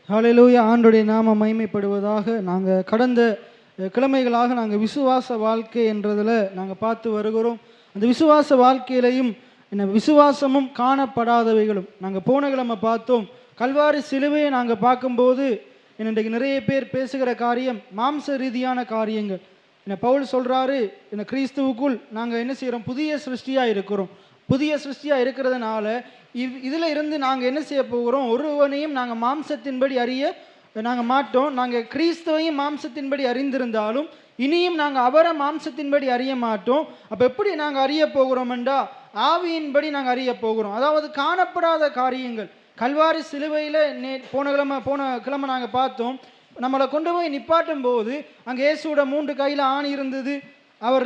ஹல்லேலூயா. ஆண்டவருடைய நாமம் மகிமைப்படுவதாக. நாங்கள் கடந்த கிழமைகளாக நாங்கள் விசுவாச வாழ்க்கை என்றதில் நாங்கள் பார்த்து வருகிறோம். அந்த விசுவாச வாழ்க்கையிலையும் என்ன விசுவாசமும் காணப்படாதவைகளும் நாங்கள் போன கிழமை பார்த்தோம். கல்வாரி சிலுவையை நாங்கள் பார்க்கும்போது இன்றைக்கு நிறைய பேர் பேசுகிற காரியம் மாம்ச ரீதியான காரியங்கள். என்ன பவுல் சொல்கிறாரு, என்ன கிறிஸ்துவுக்குள் நாங்கள் என்ன செய்கிறோம், புதிய சிருஷ்டியாக இருக்கிறோம். புதிய சிருஷ்டியாக இருக்கிறதுனால இதில் இருந்து நாங்கள் என்ன செய்ய போகிறோம், ஒருவனையும் நாங்கள் மாம்சத்தின்படி அறிய நாங்கள் மாட்டோம். நாங்கள் கிறிஸ்துவையும் மாம்சத்தின்படி அறிந்திருந்தாலும் இனியும் நாங்கள் அவரை மாம்சத்தின்படி அறிய மாட்டோம். அப்போ எப்படி நாங்கள் அறிய போகிறோம்டா, ஆவியின்படி நாங்கள் அறிய போகிறோம். அதாவது காணப்படாத காரியங்கள். கல்வாரி சிலுவையில் போன கிழமை நாங்கள் பார்த்தோம். நம்மளை கொண்டு போய் நிப்பாட்டும் போது அங்கே இயேசுவோட 3 கையில் ஆணி இருந்தது. அவர்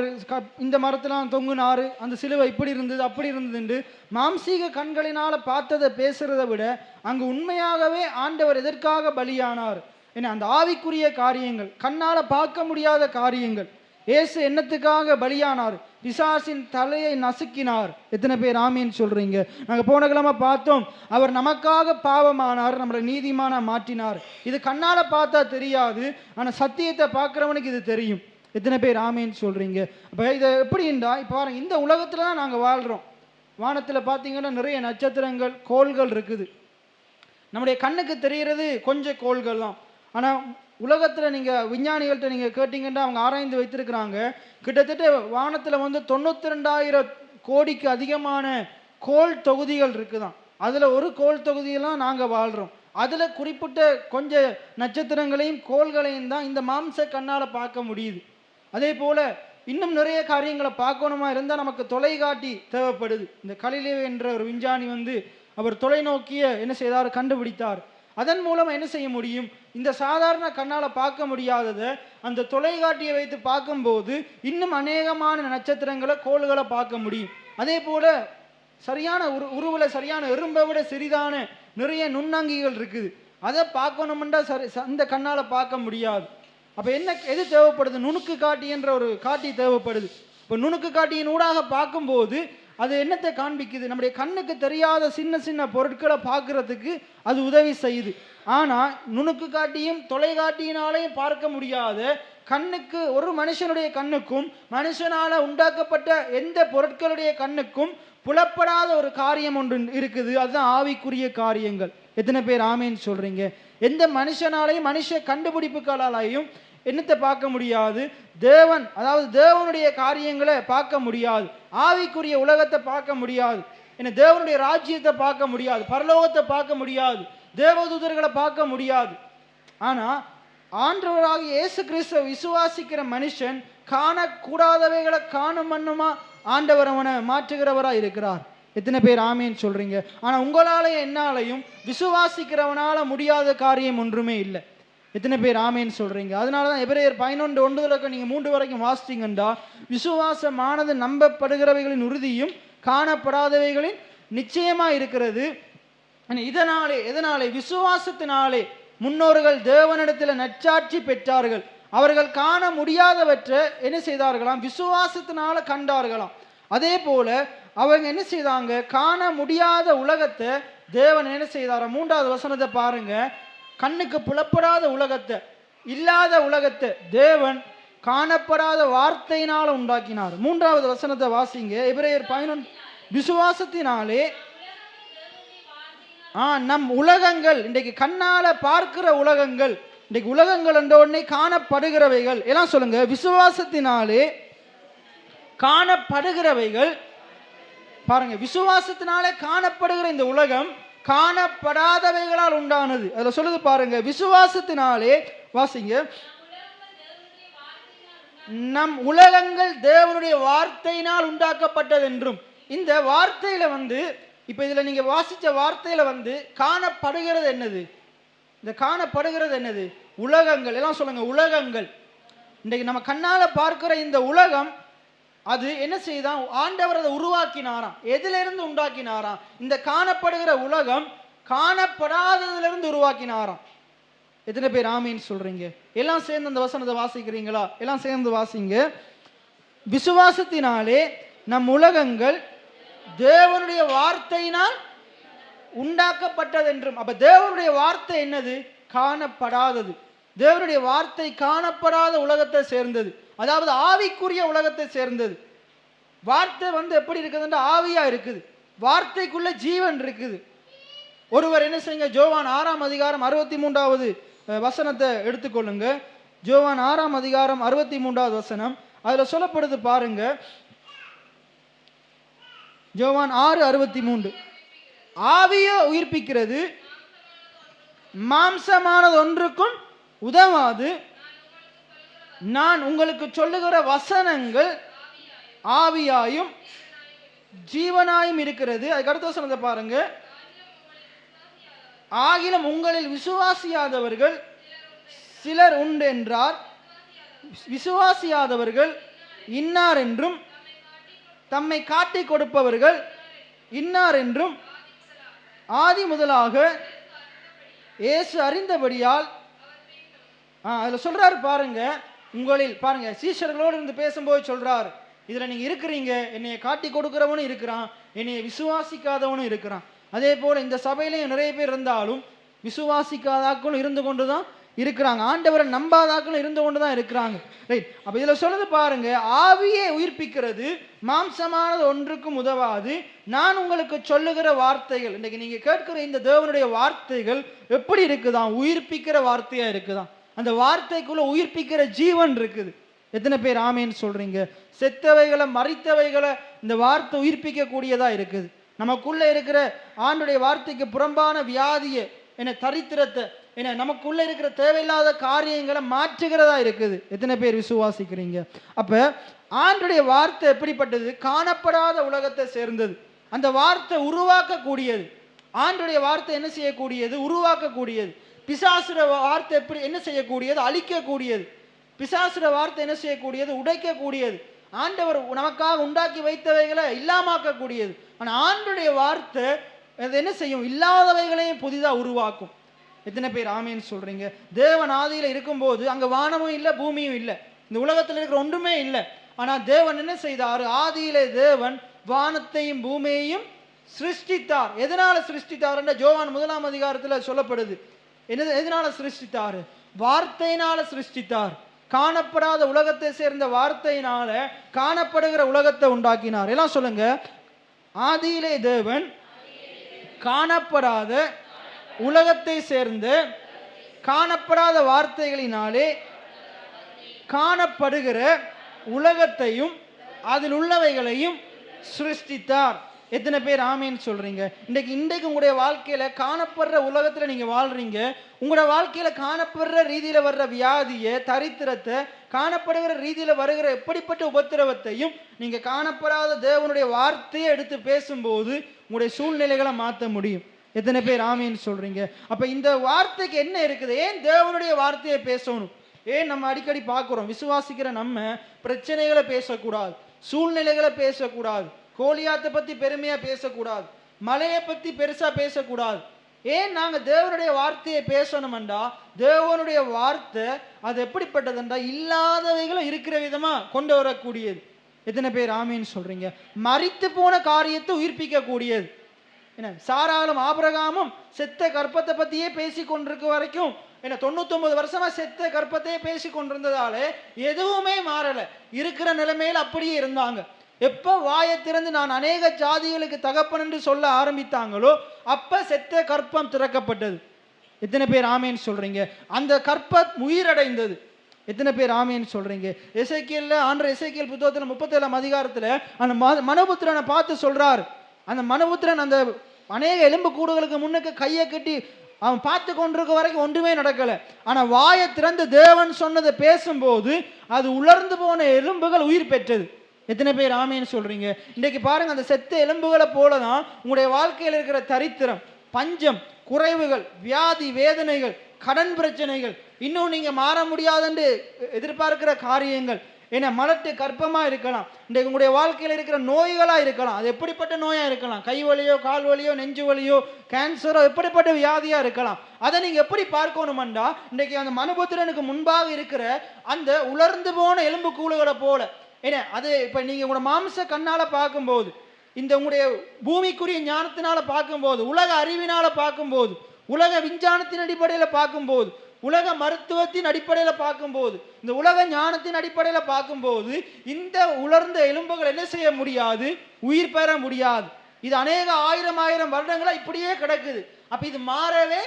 இந்த மரத்திலாம் தொங்குனாரு, அந்த சிலுவை இப்படி இருந்தது அப்படி இருந்ததுண்டு மாம்சீக கண்களினால் பார்த்ததை பேசுகிறத விட அங்கு உண்மையாகவே ஆண்டவர் எதற்காக பலியானார், ஏன்னா அந்த ஆவிக்குரிய காரியங்கள், கண்ணால் பார்க்க முடியாத காரியங்கள். இயேசு என்னத்துக்காக பலியானார்? பிசாசின் தலையை நசுக்கினார். எத்தனை பேர் ஆமீன் சொல்றீங்க? நாங்கள் போன கிழமை பார்த்தோம், அவர் நமக்காக பாவமானார், நம்மளை நீதிமான மாற்றினார். இது கண்ணால் பார்த்தா தெரியாது, ஆனால் சத்தியத்தை பார்க்குறவனுக்கு இது தெரியும். எத்தனை பேர் ஆமீன் சொல்றீங்க? அப்போ இதை எப்படின்னா, இப்போ பாருங்க, இந்த உலகத்தில் தான் நாங்கள் வாழ்கிறோம். வானத்தில் பார்த்தீங்கன்னா நிறைய நட்சத்திரங்கள், கோள்கள் இருக்குது. நம்முடைய கண்ணுக்கு தெரிகிறது கொஞ்சம் கோள்கள் தான். ஆனால் உலகத்தில் நீங்கள் விஞ்ஞானிகள்கிட்ட நீங்கள் கேட்டிங்கன்னா அவங்க ஆராய்ந்து வைத்திருக்கிறாங்க, கிட்டத்தட்ட வானத்தில் 92,000 கோடிக்கு அதிகமான கோள் தொகுதிகள் இருக்குதான். அதில் ஒரு கோள் தொகுதியெல்லாம் நாங்கள் வாழ்கிறோம். அதில் குறிப்பிட்ட கொஞ்சம் நட்சத்திரங்களையும் கோள்களையும் தான் இந்த மாம்ச கண்ணால் பார்க்க முடியுது. அதே போல் இன்னும் நிறைய காரியங்களை பார்க்கணுமா இருந்தால் நமக்கு தொலைக்காட்டி தேவைப்படுது. இந்த கலிலியோ என்ற ஒரு விஞ்ஞானி அவர் தொலைநோக்கிய என்ன செய்தார், கண்டுபிடித்தார். அதன் மூலம் என்ன செய்ய முடியும், இந்த சாதாரண கண்ணால் பார்க்க முடியாததை அந்த தொலைக்காட்டியை வைத்து பார்க்கும்போது இன்னும் அநேகமான நட்சத்திரங்களை, கோள்களை பார்க்க முடியும். அதே போல் சரியான உருவில் சரியான எறும்பை விட சிறிதான நிறைய நுண்ணங்கிகள் இருக்குது. அதை பார்க்கணுமெண்டா அந்த கண்ணால் பார்க்க முடியாது. அப்போ எது தேவைப்படுது, நுணுக்கு காட்டி என்ற ஒரு காட்டி தேவைப்படுது. இப்போ நுணுக்கு காட்டியின் ஊடாக பார்க்கும்போது அது என்னத்தை காண்பிக்குது, நம்முடைய கண்ணுக்கு தெரியாத சின்ன சின்ன பொருட்களை பார்க்கறதுக்கு அது உதவி செய்யுது. ஆனால் நுணுக்கு காட்டியும் தொலைக்காட்டியினாலையும் பார்க்க முடியாத கண்ணுக்கு, ஒரு மனுஷனுடைய கண்ணுக்கும் மனுஷனால் உண்டாக்கப்பட்ட எந்த பொருட்களுடைய கண்ணுக்கும் புலப்படாத ஒரு காரியம் ஒன்று இருக்குது. அதுதான் ஆவிக்குரிய காரியங்கள். எத்தனை பேர் ஆமேன்னு சொல்றீங்க? எந்த மனுஷனாலையும் மனுஷ கண்டுபிடிப்புகளாலையும் என்னத்தை பார்க்க முடியாது, தேவன், அதாவது தேவனுடைய காரியங்களை பார்க்க முடியாது. ஆவிக்குரிய உலகத்தை பார்க்க முடியாது, என்ன தேவனுடைய ராஜ்யத்தை பார்க்க முடியாது, பரலோகத்தை பார்க்க முடியாது, தேவதூதர்களை பார்க்க முடியாது. ஆனால் ஆண்டவராக இயேசு கிறிஸ்துவை விசுவாசிக்கிற மனுஷன் காணக்கூடாதவைகளை காணும் மண்ணுமா ஆண்டவர் அவனை மாற்றுகிறவரா இருக்கிறார். எத்தனை பேர் ஆமேன்னு சொல்றீங்க? ஆனால் உங்களாலையும் என்னாலையும் விசுவாசிக்கிறவனால முடியாத காரியம் ஒன்றுமே இல்லை. எத்தனை பேர் ஆமேன்னு சொல்றீங்க? அதனால தான் எபிரேயர் 11:1 நீங்கள் 3 வரைக்கும் வாசித்தீங்கண்டா, விசுவாசமானது நம்பப்படுகிறவைகளின் உறுதியும் காணப்படாதவைகளின் நிச்சயமா இருக்கிறது. எதனாலே விசுவாசத்தினாலே முன்னோர்கள் தேவனிடத்தில் நற்சாட்சி பெற்றார்கள். அவர்கள் காண முடியாதவற்றை என்ன செய்தார்களாம், விசுவாசத்தினால கண்டார்களாம். அதே போல அவங்க என்ன செய்தாங்க, காண முடியாத உலகத்தை தேவன் என்ன செய்தாராம். 3வது வசனத்தை பாருங்க, கண்ணுக்கு புலப்படாத உலகத்தை, இல்லாத உலகத்தை தேவன் காணப்படாத வார்த்தையினால உண்டாக்கினார். 3வது வசனத்தை வாசிங்க, எபிரேயர் 11. விசுவாசத்தினாலே நம் உலகங்கள், இன்றைக்கு கண்ணால பார்க்கிற உலகங்கள், இன்றைக்கு உலகங்கள் என்ற உடனே காணப்படுகிறவைகள் எல்லாம் சொல்லுங்க, விசுவாசத்தினாலே காணப்படுகிறவைகள். பாருங்க, விசுவாசத்தினாலே காணப்படுகிற இந்த உலகம் காணப்படாதவைகளால் உண்டானது. அதுல சொல்லுது பாருங்க, விசுவாசத்தினாலே, வாசிங்க, நம் உலகங்கள் தேவனுடைய வார்த்தையினால் உண்டாக்கப்பட்டது என்றும். இந்த வார்த்தையில இப்ப இதுல நீங்க வாசிச்ச வார்த்தையில காணப்படுகிறது என்னது, இந்த காணப்படுகிறது என்னது, உலகங்கள் எல்லாம் சொல்லுங்க, உலகங்கள். இன்றைக்கு நம்ம கண்ணால பார்க்கிற இந்த உலகம் அது என்ன செய்தான், ஆண்டவர் அதை உருவாக்கினாராம். எதிலிருந்து உண்டாக்கினாராம், இந்த காணப்படுகிற உலகம் காணப்படாததிலிருந்து உருவாக்கினாராம். எத்தனை பேர் ஆமீன் சொல்றீங்க? எல்லாம் சேர்ந்து அந்த வசனத்தை வாசிக்கிறீங்களா? எல்லாம் சேர்ந்து வாசிங்க. விசுவாசத்தினாலே நம் உலகங்கள் தேவனுடைய வார்த்தையினால் உண்டாக்கப்பட்டது என்றும். அப்ப தேவனுடைய வார்த்தை என்னது, காணப்படாதது. தேவனுடைய வார்த்தை காணப்படாத உலகத்தை சேர்ந்தது, அதாவது ஆவிக்குரிய உலகத்தை சேர்ந்தது. வார்த்தை எப்படி இருக்குதுன்னா ஆவியா இருக்குது, வார்த்தைக்குள்ள ஜீவன் இருக்குது. ஒருவர் என்ன செய்யுங்க, யோவான் 6ஆம் அதிகாரம் 63வது வசனத்தை எடுத்துக்கொள்ளுங்க. யோவான் 6ஆம் அதிகாரம் 63வது வசனம், அதுல சொல்லப்படுது பாருங்க. யோவான் 6:63, ஆவியோ உயிர்ப்பிக்கிறது, மாம்சமானது ஒன்றுக்கும் உதவாது. நான் உங்களுக்கு சொல்லுகிற வசனங்கள் ஆவியாயும் ஜீவனாயும் இருக்கிறது. அதுக்கு அடுத்த வசனத்தை பாருங்க. ஆகிலும் உங்களில் விசுவாசியாதவர்கள் சிலர் உண்டு என்றார். விசுவாசியாதவர்கள் இன்னார் என்றும், தம்மை காட்டி கொடுப்பவர்கள் இன்னார் என்றும் ஆதி முதலாக இயேசு அறிந்தபடியால். அதுல சொல்றாரு பாருங்க, உங்களில் பாருங்க, சீஷர்களோடு இருந்து பேசும்போது சொல்றாரு, இதுல நீங்க இருக்கிறீங்க, என்னைய காட்டி கொடுக்கிறவனும் இருக்கிறான், என்னைய விசுவாசிக்காதவனும் இருக்கிறான். அதே போல இந்த சபையிலையும் நிறைய பேர் இருந்தாலும் விசுவாசிக்காதாக்களும் இருந்து கொண்டுதான் இருக்கிறாங்க, ஆண்டவரை நம்பாதாக்களும் இருந்து கொண்டுதான் இருக்கிறாங்க. ரைட். அப்ப இதுல சொல்லுது பாருங்க, ஆவியே உயிர்ப்பிக்கிறது, மாம்சமானது ஒன்றுக்கும் உதவாது. நான் உங்களுக்கு சொல்லுகிற வார்த்தைகள், இன்னைக்கு நீங்க கேட்கிற இந்த தேவனுடைய வார்த்தைகள் எப்படி இருக்குதான்? உயிர்ப்பிக்கிற வார்த்தையா இருக்குதான். அந்த வார்த்தைக்குள்ள உயிர்ப்பிக்கிற ஜீவன் இருக்குது. எத்தனை பேர் ஆமேன்னு சொல்றீங்க? செத்தவைகளை மரித்தவைகளை இந்த வார்த்தை உயிர்ப்பிக்க கூடியதா இருக்குது. நமக்குள்ள இருக்கிற ஆண்டுடைய வார்த்தைக்கு புறம்பான வியாதியை, என்ன தரித்திரத்தை, என்ன நமக்குள்ள இருக்கிற தேவையில்லாத காரியங்களை மாற்றுகிறதா இருக்குது. எத்தனை பேர் விசுவாசிக்கிறீங்க? அப்ப ஆண்டுடைய வார்த்தை எப்படிப்பட்டது? காணப்படாத உலகத்தை சேர்ந்தது. அந்த வார்த்தை உருவாக்கக்கூடியது. ஆண்டுடைய வார்த்தை என்ன செய்யக்கூடியது? உருவாக்கக்கூடியது. பிசாசுர வார்த்தை எப்படி என்ன செய்யக்கூடியது? அழிக்கக்கூடியது. பிசாசுர வார்த்தை என்ன செய்யக்கூடியது? உடைக்கக்கூடியது. ஆண்டவர் நமக்காக உண்டாக்கி வைத்தவைகளை இல்லாமக்கக்கூடியது. ஆனா ஆண்டுடைய வார்த்தை என்ன செய்யும்? இல்லாதவைகளையும் புதிதா உருவாக்கும். எத்தனை பேர் ஆமேன்னு சொல்றீங்க? தேவன் ஆதியில இருக்கும்போது அங்க வானமும் இல்லை, பூமியும் இல்லை, இந்த உலகத்தில் இருக்கிற ஒன்றுமே இல்லை. ஆனா தேவன் என்ன செய்தார்? ஆதியிலே தேவன் வானத்தையும் பூமியையும் சிருஷ்டித்தார். எதனால சிருஷ்டித்தார்? யோவான் 1ஆம் அதிகாரத்தில் சொல்லப்படுது. எதனால சிருஷ்டித்தார்? வார்த்தையினால சிருஷ்டித்தார். காணப்படாத உலகத்தை சேர்ந்த வார்த்தையினால காணப்படுகிற உலகத்தை உண்டாக்கினார். எல்லாம் சொல்லுங்க. ஆதியிலே தேவன் காணப்படாத உலகத்தை சேர்ந்து காணப்படாத வார்த்தைகளினாலே காணப்படுகிற உலகத்தையும் அதில் உள்ளவைகளையும் சிருஷ்டித்தார். எத்தனை பேர் ஆமேன்னு சொல்றீங்க? இன்றைக்கு உங்களுடைய வாழ்க்கையில காணப்படுற உலகத்துல நீங்க வாழ்றீங்க. உங்களோட வாழ்க்கையில காணப்படுற ரீதியில வர்ற வியாதியை, தரித்திரத்தை, காணப்படுகிற ரீதியில வருகிற எப்படிப்பட்ட உபத்திரவத்தையும் நீங்க காணப்படாத தேவனுடைய வார்த்தையை எடுத்து பேசும்போது உங்களுடைய சூழ்நிலைகளை மாற்ற முடியும். எத்தனை பேர் ஆமேன்னு சொல்றீங்க? அப்ப இந்த வார்த்தைக்கு என்ன இருக்குது? ஏன் தேவனுடைய வார்த்தையை பேசணும்? ஏன் நம்ம அடிக்கடி பார்க்கிறோம், விசுவாசிக்கிற நம்ம பிரச்சனைகளை பேசக்கூடாது, சூழ்நிலைகளை பேசக்கூடாது, கோலியாத்தை பத்தி பெருமையா பேசக்கூடாது, மலையை பத்தி பெருசா பேசக்கூடாது. ஏன் நாங்க தேவனுடைய வார்த்தையை பேசணும்டா, தேவனுடைய வார்த்தை அது எப்படிப்பட்டதுண்டா, இல்லாதவைகளை இருக்கிற விதமா கொண்டு வரக்கூடியது. எத்தனை பேர் ஆமேன்னு சொல்றீங்க? மரித்து போன காரியத்தை உயிர்ப்பிக்க கூடியது. என்ன, சாராலும் ஆபிரகாமும் செத்த கற்பத்தை பத்தியே பேசி கொண்டிருக்க வரைக்கும், என்ன 99 வருஷமா செத்த கற்பத்தையே பேசி கொண்டிருந்ததாலே எதுவுமே மாறல, இருக்கிற நிலைமையில் அப்படியே இருந்தாங்க. எப்போ வாயை திறந்து நான் அநேக ஜாதிகளுக்கு தகப்பன் என்று சொல்ல ஆரம்பித்தாங்களோ அப்ப செத்த கற்பம் திறக்கப்பட்டது. எத்தனை பேர் ஆமேன்னு சொல்றீங்க? அந்த கற்பம் உயிரடைந்தது. எத்தனை பேர் ஆமேன்னு சொல்றீங்க? எசேக்கியேல் புத்தகத்தில் 37ஆம் அதிகாரத்தில் அந்த மனுபுத்திரனை பார்த்து சொல்றாரு. அந்த மனுபுத்திரன் அந்த அநேக எலும்பு கூடுகளுக்கு முன்னுக்கு கையை கட்டி அவன் பார்த்து கொண்டிருக்க வரைக்கும் ஒன்றுமே நடக்கல. ஆனா வாயை திறந்து தேவன் சொன்னதை பேசும்போது அது உலர்ந்து போன எலும்புகள் உயிர் பெற்றது. எத்தனை பேர் ஆமேன்னு சொல்றீங்க? இன்றைக்கு பாருங்க, அந்த செத்த எலும்புகளை போலதான் உங்களுடைய வாழ்க்கையில் இருக்கிற தரித்திரம், பஞ்சம், குறைவுகள், வியாதி, வேதனைகள், கடன் பிரச்சனைகள், இன்னும் நீங்க மாற முடியாதுன்னு எதிர்பார்க்கிற காரியங்கள், ஏன்னா மலட்டு கற்பமா இருக்கலாம், இன்றைக்கு உங்களுடைய வாழ்க்கையில் இருக்கிற நோய்களா இருக்கலாம். அது எப்படிப்பட்ட நோயா இருக்கலாம், கை வலியோ, கால் வலியோ, நெஞ்சு வலியோ, கேன்சரோ, எப்படிப்பட்ட வியாதியா இருக்கலாம். அதை நீங்க எப்படி பார்க்கணும்டா, இன்றைக்கு அந்த மனுபுத்திரனுக்கு முன்பாக இருக்கிற அந்த உலர்ந்து போன எலும்பு கூடுகளை போல, ஏன்னா அது இப்ப நீங்க உங்களோட மாம்ச கண்ணால பார்க்கும்போது, இந்த உங்களுடைய பூமிக்குரிய ஞானத்தினால பார்க்கும்போது, உலக அறிவினால பார்க்கும்போது உலக விஞ்ஞானத்தின் அடிப்படையில் பார்க்கும்போது, உலக மருத்துவத்தின் அடிப்படையில் பார்க்கும்போது, இந்த உலக ஞானத்தின் அடிப்படையில் பார்க்கும்போது இந்த உலர்ந்த எலும்புகள் என்ன செய்ய முடியாது? உயிர் பெற முடியாது. இது அநேக ஆயிரம் வருடங்களா இப்படியே கிடக்குது. அப்ப இது மாறவே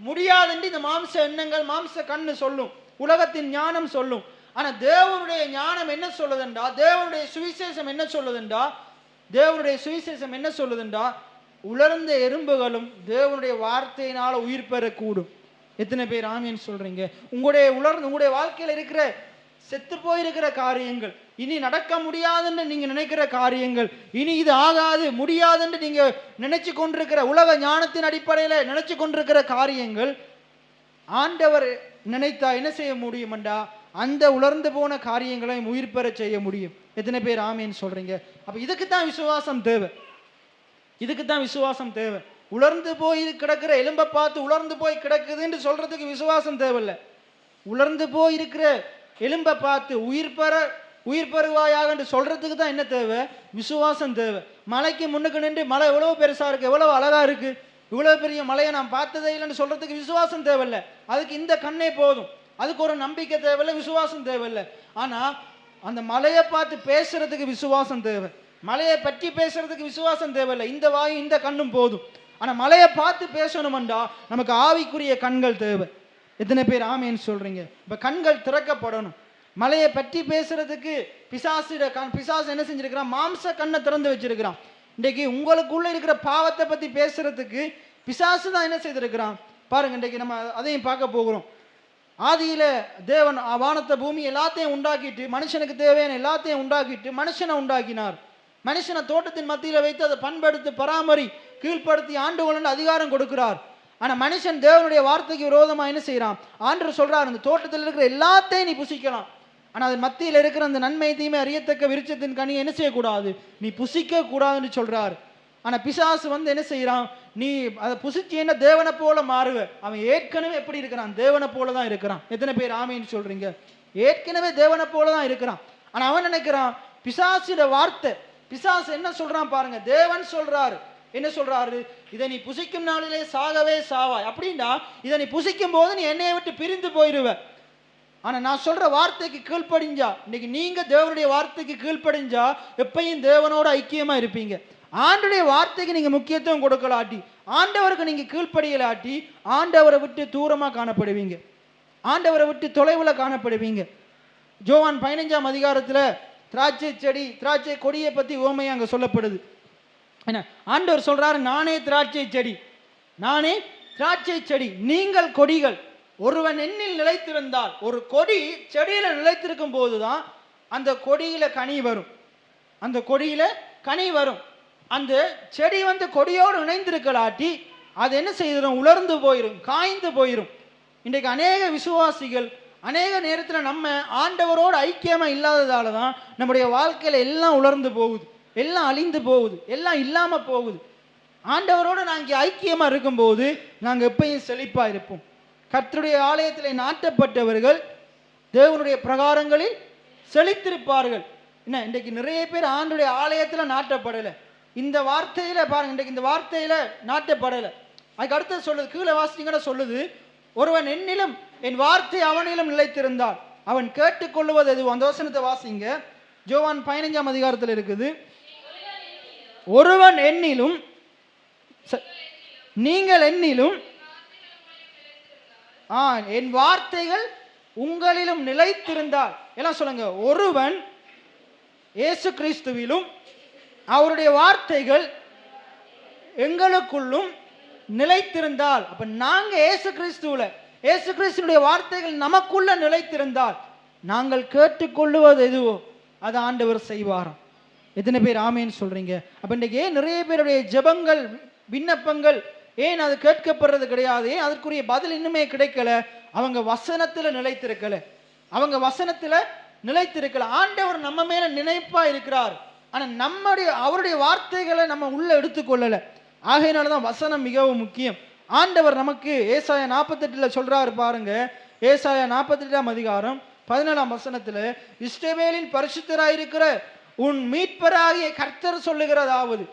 முடியாது என்று இந்த மாம்ச எண்ணங்கள், மாம்ச கண்ணு சொல்லும், உலகத்தின் ஞானம் சொல்லும். ஆனா தேவனுடைய ஞானம் என்ன சொல்லுதுண்டா, தேவனுடைய சுவிசேஷம் என்ன சொல்லுதுண்டா, தேவனுடைய சுவிசேஷம் என்ன சொல்லுதுண்டா, உலர்ந்த எறும்புகளும் தேவனுடைய வார்த்தையினால உயிர் பெறக்கூடும். எத்தனை பேர் ஆமீன் சொல்றீங்க? உங்களுடைய வாழ்க்கையில் இருக்கிற செத்து போயிருக்கிற காரியங்கள், இனி நடக்க முடியாதுன்னு நீங்க நினைக்கிற காரியங்கள், இனி இது ஆகாது முடியாதுன்னு நீங்க நினைச்சு கொண்டிருக்கிற, உலக ஞானத்தின் அடிப்படையில் நினைச்சு கொண்டிருக்கிற காரியங்கள் ஆண்டவர் நினைத்தா என்ன செய்ய முடியும்டா, அந்த உலர்ந்து போன காரியங்களை உயிர் பெற செய்ய முடியும். எத்தனை பேர் ஆமீன் சொல்றீங்க? அப்ப இதுக்கு தான் விசுவாசம் தேவை. இதுக்கு தான் விசுவாசம் தேவை. உலர்ந்து போய் கிடக்கிற எலும்பை பார்த்து உலர்ந்து போய் கிடக்குதுன்னு சொல்றதுக்கு விசுவாசம் தேவையில்லை. உலர்ந்து போய் இருக்கிற எலும்பை பார்த்து உயிர் பெறுவாயாக என்று சொல்றதுக்கு தான் என்ன தேவை? விசுவாசம் தேவை. மலைக்கு முன்னுக்கு நின்று மலை எவ்வளவு பெருசா இருக்கு, எவ்வளவு அழகா இருக்கு, இவ்வளவு பெரிய மலையை நான் பார்த்ததே இல்லைன்னு சொல்றதுக்கு விசுவாசம் தேவையில்லை. அதுக்கு இந்த கண்ணே போதும். அதுக்கு ஒரு நம்பிக்கை தேவையில்லை, விசுவாசம் தேவையில்லை. ஆனா அந்த மலையை பார்த்து பேசுறதுக்கு விசுவாசம் தேவை. மலையை பற்றி பேசுறதுக்கு விசுவாசம் தேவையில்லை, இந்த வாயும் இந்த கண்ணும் போதும். ஆனா மலையை பார்த்து பேசணும்டா நமக்கு ஆவிக்குரிய கண்கள் தேவை. எத்தனை பேர் ஆமேன்னு சொல்றீங்க? இப்ப கண்கள் திறக்கப்படணும். மலையை பற்றி பேசுறதுக்கு பிசாசு என்ன செஞ்சிருக்கிறான்? மாம்ச கண்ணை திறந்து வச்சிருக்கிறான். இன்றைக்கு உங்களுக்குள்ள இருக்கிற பாவத்தை பத்தி பேசுறதுக்கு பிசாசு தான் என்ன செய்திருக்கிறான் பாருங்க. இன்றைக்கு நம்ம அதையும் பார்க்க போகிறோம். ஆதியில தேவன் வானத்தை பூமி எல்லாத்தையும் உண்டாக்கிட்டு, மனுஷனுக்கு தேவையான எல்லாத்தையும் உண்டாக்கிட்டு மனுஷனை உண்டாக்கினார். மனுஷனை தோட்டத்தின் மத்தியில வைத்து அதை பண்படுத்தி பராமரி கீழ்ப்படுத்தி ஆண்டுகொள்ள அதிகாரம் கொடுக்கிறார். ஆனா மனுஷன் தேவனுடைய வார்த்தைக்கு விரோதமா என்ன செய்யறான்? ஆண்டவர் சொல்றார், அந்த தோட்டத்தில் இருக்கிற எல்லாத்தையும் நீ புசிக்கலாம், ஆனா அது மத்தியில் இருக்கிற அந்த நன்மை தீமை அறியத்தக்க விருட்சத்தின் கனியை என்ன செய்யக்கூடாது? நீ புசிக்க கூடாதுன்னு சொல்றாரு. ஆனா பிசாசு என்ன செய்யறான்? நீ அதை புசிச்சேன்னா தேவனை போல மாறுவ. அவன் ஏற்கனவே எப்படி இருக்கிறான்? தேவனை போல தான் இருக்கிறான். எத்தனை பேர் ஆமீன்னு சொல்றீங்க? ஏற்கனவே தேவனை போல தான் இருக்கிறான். ஆனா அவன் நினைக்கிறான் பிசாசிட வார்த்தை. பிசாசு என்ன சொல்றான் பாருங்க. தேவன் சொல்றாரு, என்ன சொல்றாரு? இதை நீ புசிக்கும் நாளிலே சாகவே சாவாய். அப்படின்னா இதை நீ புசிக்கும் போது நீ என்னையை விட்டு பிரிந்து போயிடுவ. ஆனா நான் சொல்ற வார்த்தைக்கு கீழ்ப்படிஞ்சா, இன்னைக்கு நீங்க தேவனுடைய வார்த்தைக்கு கீழ்ப்படிஞ்சா எப்பயும் தேவனோட ஐக்கியமா இருப்பீங்க. ஆண்டவருடைய வார்த்தைக்கு நீங்க முக்கியத்துவம் கொடுக்கலாட்டி, ஆண்டவருக்கு நீங்க கீழ்ப்படியலாட்டி ஆண்டவரை விட்டு தூரமா காணப்படுவீங்க, ஆண்டவரை விட்டு தொலைவில் காணப்படுவீங்க. யோவான் 15ஆம் அதிகாரத்துல திராட்சை செடி திராட்சை கொடியை பத்தி உவமை அங்க சொல்லப்படுது. என்ன ஆண்டவர் சொல்றாரு? நானே திராட்சை செடி, நானே திராட்சை செடி, நீங்கள் கொடிகள். ஒருவன் என்னில் நிலைத்திருந்தால், ஒரு கொடி செடியில நிலைத்திருக்கும் போதுதான் அந்த கொடியில கனி வரும், அந்த கொடியில கனி வரும். அந்த செடி கொடியோடு இணைந்திருக்கலாட்டி அது என்ன செய்திடும்? உலர்ந்து போயிடும், காய்ந்து போயிடும். இன்றைக்கு அநேக விசுவாசிகள் அநேக நேரத்தில் நம்ம ஆண்டவரோடு ஐக்கியமா இல்லாததால தான் நம்முடைய வாழ்க்கையில எல்லாம் உலர்ந்து போகுது, எல்லாம் அழிந்து போகுது, எல்லாம் இல்லாம போகுது. ஆண்டவரோடு நாங்கள் ஐக்கியமா இருக்கும்போது நாங்கள் எப்பயும் செழிப்பா இருப்போம். கர்த்தருடைய ஆலயத்தில் நாட்டப்பட்டவர்கள் தேவனுடைய பிரகாரங்களில் செழித்திருப்பார்கள். என்ன இன்றைக்கு நிறைய பேர் ஆண்டவருடைய ஆலயத்தில் நாட்டப்படலை. இந்த வார்த்தையில பாருங்க, இன்றைக்கு இந்த வார்த்தையில நாட்டப்படலை. அதுக்கு அடுத்து சொல்லுது, கீழே வாசிங்கன்னா சொல்லுது, ஒருவன் என்னிலும் என் வார்த்தை அவனிலும் நிலைத்திருந்தால் அவன் கேட்டுக்கொள்ளுவது எது? அந்த வசனத்தை வாசிங்க. யோவான் 15ஆம் அதிகாரத்தில் இருக்குது. ஒருவன் என்னிலும் நீங்கள் என்னிலும் என் வார்த்தைகள் உங்களிலும் நிலைத்திருந்தால், எல்லாம் சொல்லுங்க, ஒருவன் இயேசு கிறிஸ்துவிலும் அவருடைய வார்த்தைகள் எங்களுக்குள்ளும் நிலைத்திருந்தால், அப்ப நாங்க இயேசு கிறிஸ்துவுல, இயேசு கிறிஸ்துடைய வார்த்தைகள் நமக்குள்ள நிலைத்திருந்தால் நாங்கள் கேட்டுக்கொள்ளுவது எதுவோ அது ஆண்டவர் செய்வாராம். எத்தனை பேர் ஆமேன்னு சொல்றீங்க? அப்ப இன்னைக்கு ஏன் நிறைய பேருடைய ஜெபங்கள் விண்ணப்பங்கள் ஏன் அது கேட்கப்படுறது கிடையாது? ஏன் அதற்குரிய பதில் இன்னுமே கிடைக்கல? அவங்க வசனத்துல நிலைத்திருக்கல, அவங்க வசனத்துல நிலைத்திருக்கல. ஆண்டவர் நம்ம மேல நினைப்பா இருக்கிறார், ஆனா அவருடைய வார்த்தைகளை நம்ம உள்ள எடுத்துக்கொள்ளல. ஆகையினாலதான் வசனம் மிகவும் முக்கியம். ஆண்டவர் நமக்கு ஏசாயா 48 சொல்றாரு பாருங்க. ஏசாயா 48ஆம் அதிகாரம் 17ஆம் வசனத்துல, இஸ்ரவேலின் பரிசுத்தராயிருக்கிற உன் மீட்பராகிய கர்த்தர் சொல்லுகிறதாவது,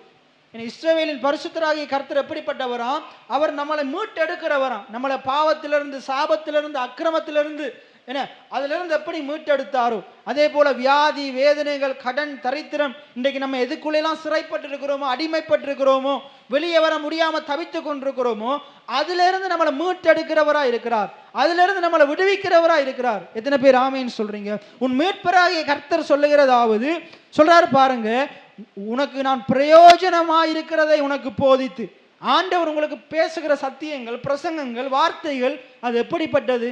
இஸ்ரவேலின் பரிசுத்தராகிய கர்த்தர் எப்படிப்பட்டவராம்? அவர் நம்மளை மீட்டெடுக்கிறவராம். நம்மளை பாவத்திலிருந்து, சாபத்திலிருந்து, அக்கிரமத்திலிருந்து, என்ன அதிலிருந்து எப்படி மீட்டெடுத்தாரோ அதே போல வியாதி, வேதனைகள், கடன், தரித்திரம், இன்றைக்கு நம்ம எதுக்குள்ளெல்லாம் சிறைப்பட்டு இருக்கிறோமோ, அடிமைப்பட்டு இருக்கிறோமோ, வெளியே வர முடியாம தவித்து கொண்டிருக்கிறோமோ, அதிலிருந்து நம்மளை மீட்டெடுக்கிறவரா இருக்கிறார். அதிலிருந்து நம்மளை விடுவிக்கிறவரா இருக்கிறார். எத்தனை பேர் ஆமேன்னு சொல்றீங்க? உன் மீட்பராகிய கர்த்தர் சொல்லுகிறதாவது சொல்றாரு பாருங்க, உனக்கு நான் பிரயோஜனமாயிருக்கிறதை உனக்கு போதித்து. ஆண்டவர் உங்களுக்கு பேசுகிற சத்தியங்கள், பிரசங்கங்கள், வார்த்தைகள் அது எப்படிப்பட்டது?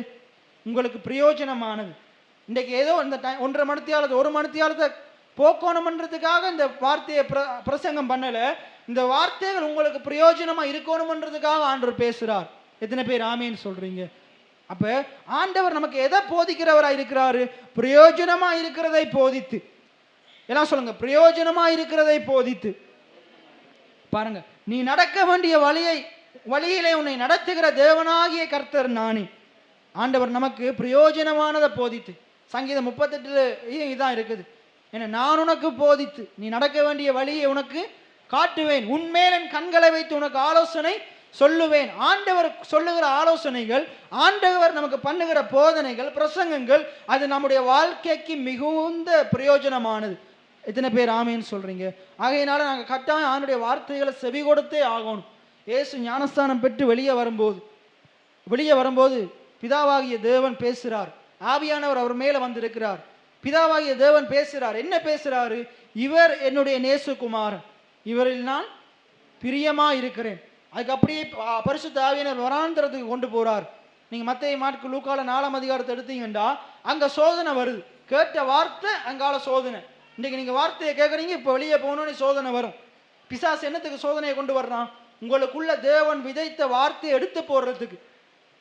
உங்களுக்கு பிரயோஜனமானது. இன்றைக்கு ஏதோ இந்த 1.5 மணித்தியாலத்தை 1 மணித்தியாலத்தை போக்கணுமன்றதுக்காக இந்த வார்த்தையை பிரசங்கம் பண்ணல. இந்த வார்த்தைகள் உங்களுக்கு பிரயோஜனமா இருக்கணுமன்றதுக்காக ஆண்டவர் பேசுறார். எத்தனை பேர் ஆமேன்னு சொல்றீங்க? அப்ப ஆண்டவர் நமக்கு எதை போதிக்கிறவரா இருக்கிறாரு? பிரயோஜனமா இருக்கிறதை போதித்து. எல்லாம் சொல்லுங்க, பிரயோஜனமா இருக்கிறதை போதித்து. பாருங்க, நீ நடக்க வேண்டிய வழியிலே உன்னை நடத்துகிற தேவனாகிய கர்த்தர் நானே. ஆண்டவர் நமக்கு பிரயோஜனமானதை போதித்து. சங்கீதம் 38 இதான் இருக்குது. ஏன்னா, நான் உனக்கு போதித்து நீ நடக்க வேண்டிய வழியை உனக்கு காட்டுவேன், உன்மேல் என் கண்களை வைத்து உனக்கு ஆலோசனை சொல்லுவேன். ஆண்டவர் சொல்லுகிற ஆலோசனைகள், ஆண்டவர் நமக்கு பண்ணுகிற போதனைகள், பிரசங்கங்கள், அது நம்முடைய வாழ்க்கைக்கு மிகுந்த பிரயோஜனமானது. எத்தனை பேர் ஆமேன்னு சொல்றீங்க? ஆகையினால நாங்கள் கட்டாயம் ஆண்டுடைய வார்த்தைகளை செவி கொடுத்தே ஆகணும். இயேசு ஞானஸ்தானம் பெற்று வெளியே வரும்போது பிதாவாகிய தேவன் பேசுறார். ஆவியானவர் அவர் மேல வந்திருக்கிறார். பிதாவாகிய தேவன் பேசுறார். என்ன பேசுறாரு? இவர் என்னுடைய நேசகுமாரன், இவரில் நான் பிரியமா இருக்கிறேன். அதுக்கு அப்படியே பரிசுத்த ஆவியானவர் வராந்திரத்துக்கு கொண்டு போறார். நீங்க மத்தேயு, மார்க்கு, லூக்கால 4ஆம் அதிகாரத்தை எடுத்தீங்கன்னா அங்க சோதனை வருது. கேட்ட வார்த்தை அங்கால சோதனை. இன்னைக்கு நீங்க வார்த்தையை கேட்குறீங்க, இப்போ வெளியே போகணும்னு சோதனை வரும். பிசாசு என்னத்துக்கு சோதனையை கொண்டு வர்றான்? உங்களுக்குள்ள தேவன் விதைத்த வார்த்தையை எடுத்து போடுறதுக்கு.